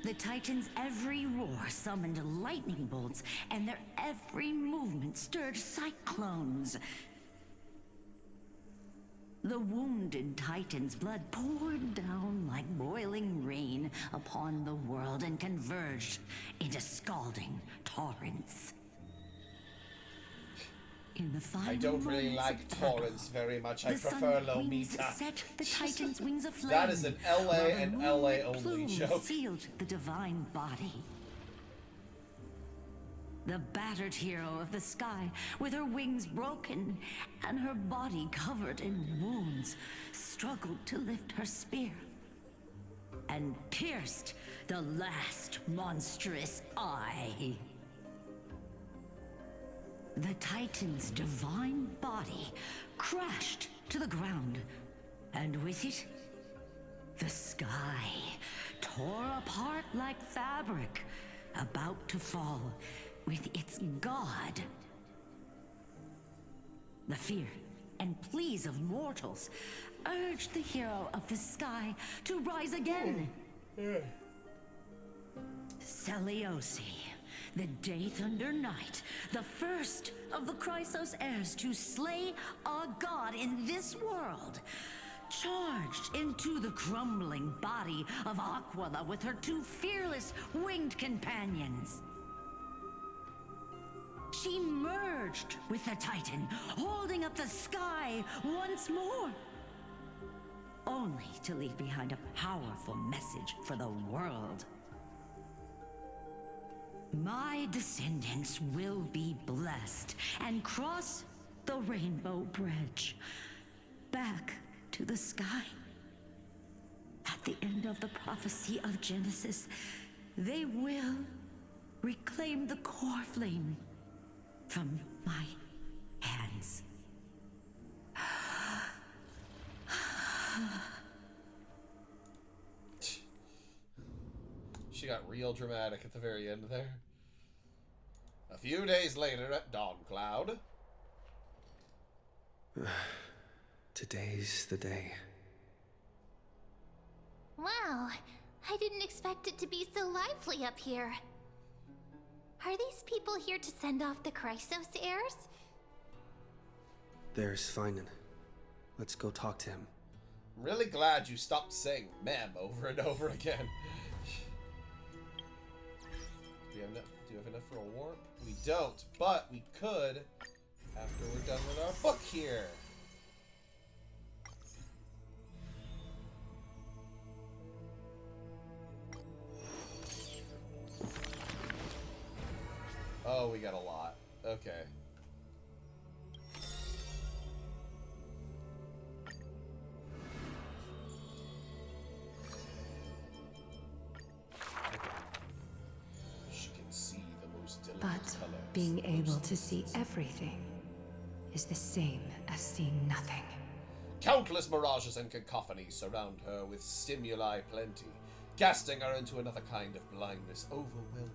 The Titans' every roar summoned lightning bolts, and their every movement stirred cyclones. The wounded Titan's blood poured down like boiling rain upon the world and converged into scalding torrents. In the final I don't really moments like of battle, torrents very much. I the prefer Sun low Wings meter. set the Titan's wings aflame. That is an LA while the and LA moonlit only plume joke. sealed the divine body. The battered hero of the sky, with her wings broken and her body covered in wounds, struggled to lift her spear and pierced the last monstrous eye. The Titan's divine body crashed to the ground, and with it, the sky tore apart like fabric, about to fall with its god. The fear and pleas of mortals urged the hero of the sky to rise again. Seliosi, the Day Thunder Knight, the first of the Chrysos heirs to slay a god in this world, charged into the crumbling body of Aquila with her two fearless winged companions. She merged with the Titan, holding up the sky once more, only to leave behind a powerful message for the world. My descendants will be blessed and cross the Rainbow Bridge back to the sky. At the end of the prophecy of Genesis, they will reclaim the core flame from my got real dramatic at the very end there. A few days later at Dawn Cloud. Today's the day. Wow, I didn't expect it to be so lively up here. Are these people here to send off the Chrysos heirs? There's Finan. Let's go talk to him. I'm really glad you stopped saying mem over and over again. Do you have enough for a warp? We don't, but we could after we're done with our book here. Oh, we got a lot. Okay. She can see the most delicate But colors. being able to see everything is the same as seeing nothing. Countless mirages and cacophonies surround her with stimuli plenty, casting her into another kind of blindness, overwhelming.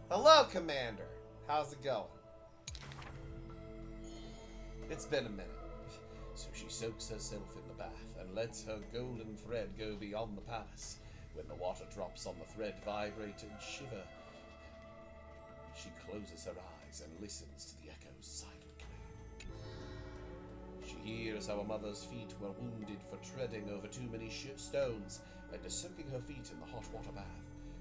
Hello, Commander. How's it going? It's been a minute. So she soaks herself in the bath and lets her golden thread go beyond the palace. When the water drops on the thread, vibrate and shiver, she closes her eyes and listens to the echoes silently. She hears how her mother's feet were wounded for treading over too many stones and is soaking her feet in the hot water bath.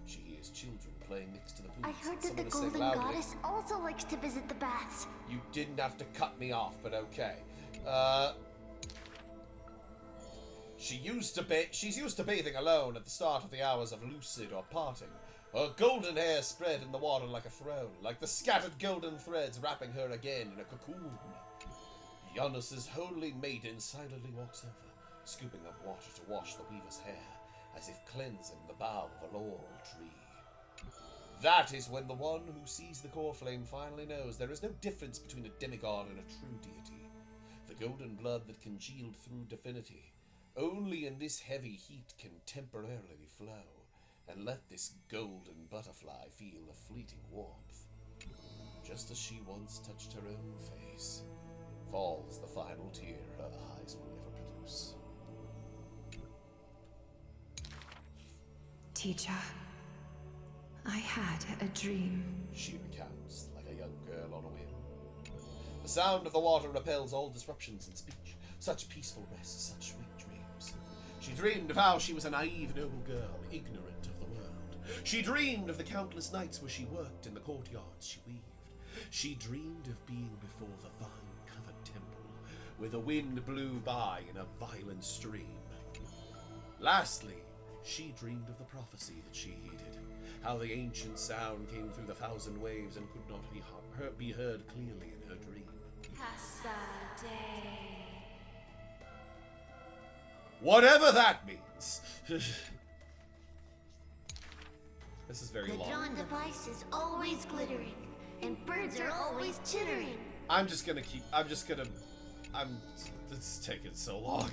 She hears children playing next to the pools. I heard that the Golden Goddess also likes to visit the baths. You didn't have to cut me off, but okay. She's used to bathing alone at the start of the hours of lucid or parting. Her golden hair spread in the water like a throne, like the scattered golden threads wrapping her again in a cocoon. Giannis's holy maiden silently walks over, scooping up water to wash the weaver's hair, as if cleansing the bough of a laurel tree. That is when the one who sees the core flame finally knows there is no difference between a demigod and a true deity. The golden blood that congealed through divinity, only in this heavy heat can temporarily flow, and let this golden butterfly feel a fleeting warmth. Just as she once touched her own face, falls the final tear her eyes will never produce. Teacher, I had a dream. She recounts like a young girl on a whim. The sound of the water repels all disruptions in speech. Such peaceful rest, such sweet dreams. She dreamed of how she was a naive, noble girl, ignorant of the world. She dreamed of the countless nights where she worked in the courtyards she weaved. She dreamed of being before the vine-covered temple, where the wind blew by in a violent stream. Lastly, she dreamed of the prophecy that she heeded, how the ancient sound came through the thousand waves and could not be heard clearly in her dream. Whatever that means. This is very long. The dawn device is always glittering, and birds are always chittering. It's taking so long.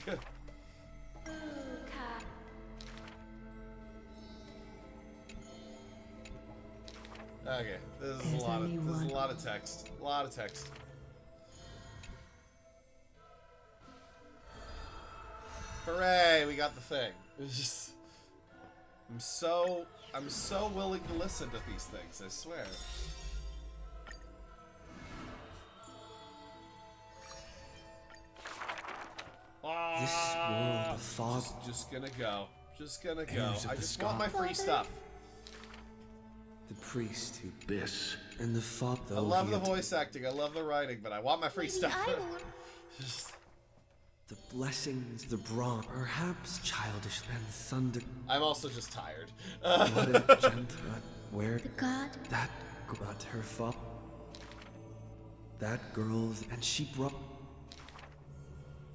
Okay, this is a lot of text. A lot of text. Hooray, we got the thing. It's just I'm so willing to listen to these things, I swear. This world of fog. Just gonna go. Just gonna go. I just want my free stuff. The priest who this and the fog. I love the voice acting. I love the writing, but I want my free stuff. The blessings, the brawn, perhaps childish and thunder. I'm also just tired. What a gentle, where the god that got her father. That girl's, and she brought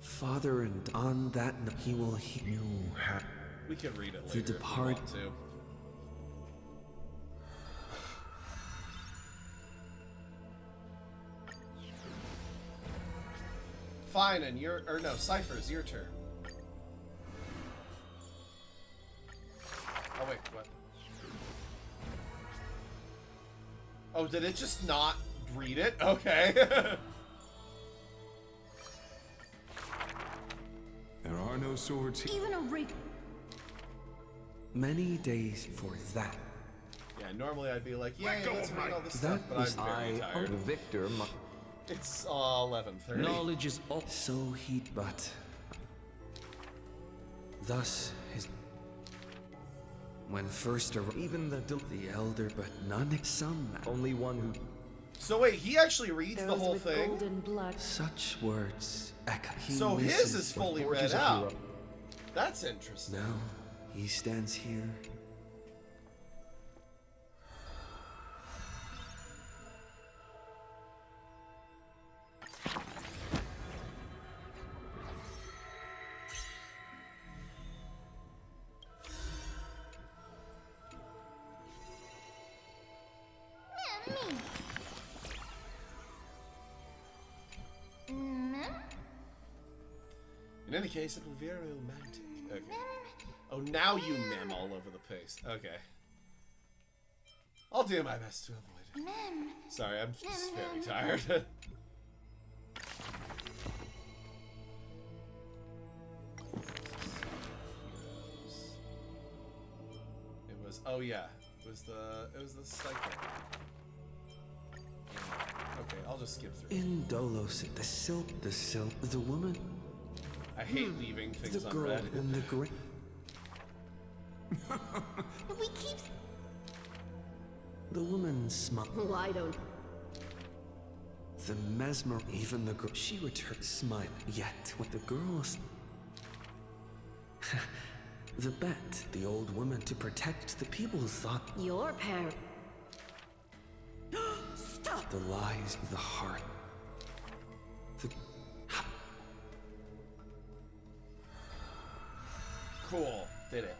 father, and on that he will you have. We can read it The later depart. if we want to. Fine, and Cypher's your turn. Oh wait, Oh, did it just not read it? Okay. There are no swords here. Even a ring. Many days for that. Yeah, normally I'd be like, yeah, let's read all this stuff, That but was I'm very tired. The victor. It's 11:30. Knowledge is all so heat, but thus his when first even the elder, but none some only one who. So wait, he actually reads the Those whole with thing? golden blood. Such words echo. So his is fully read out. That's interesting. Now he stands here. In any case, it will be very romantic. Okay. Oh, now you mem all over the place. Okay. I'll do my best to avoid it. Sorry, I'm just very tired. It was, oh yeah, it was the cycle. Okay, I'll just skip through. In Dolos, the woman. I hate leaving things The girl unread. in the great. We keep. The woman smiled. Oh, I don't. The mesmer, even the girl. She returned smile. Yet, with the girls. The bet, the old woman to protect the people thought. Your parent. Stop! The lies, the heart. The. Cool. Did it.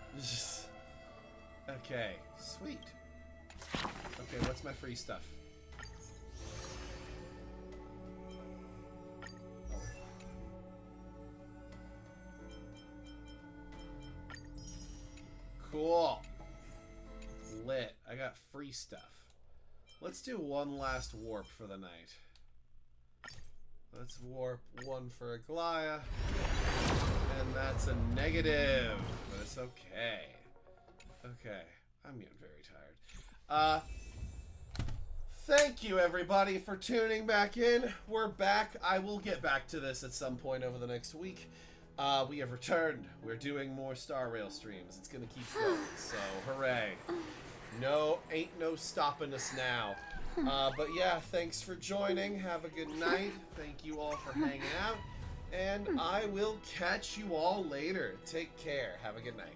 Okay. Sweet. Okay, what's my free stuff? Oh. Cool. Lit. I got free stuff. Let's do one last warp for the night. Let's warp one for Aglaya. And that's a negative. But it's okay. Okay. I'm getting very tired. Thank you everybody for tuning back in. We're back. I will get back to this at some point over the next week. We have returned. We're doing more Star Rail streams. It's gonna keep going. So hooray. No, ain't no stopping us now. But yeah, thanks for joining. Have a good night. Thank you all for hanging out. And I will catch you all later. Take care. Have a good night.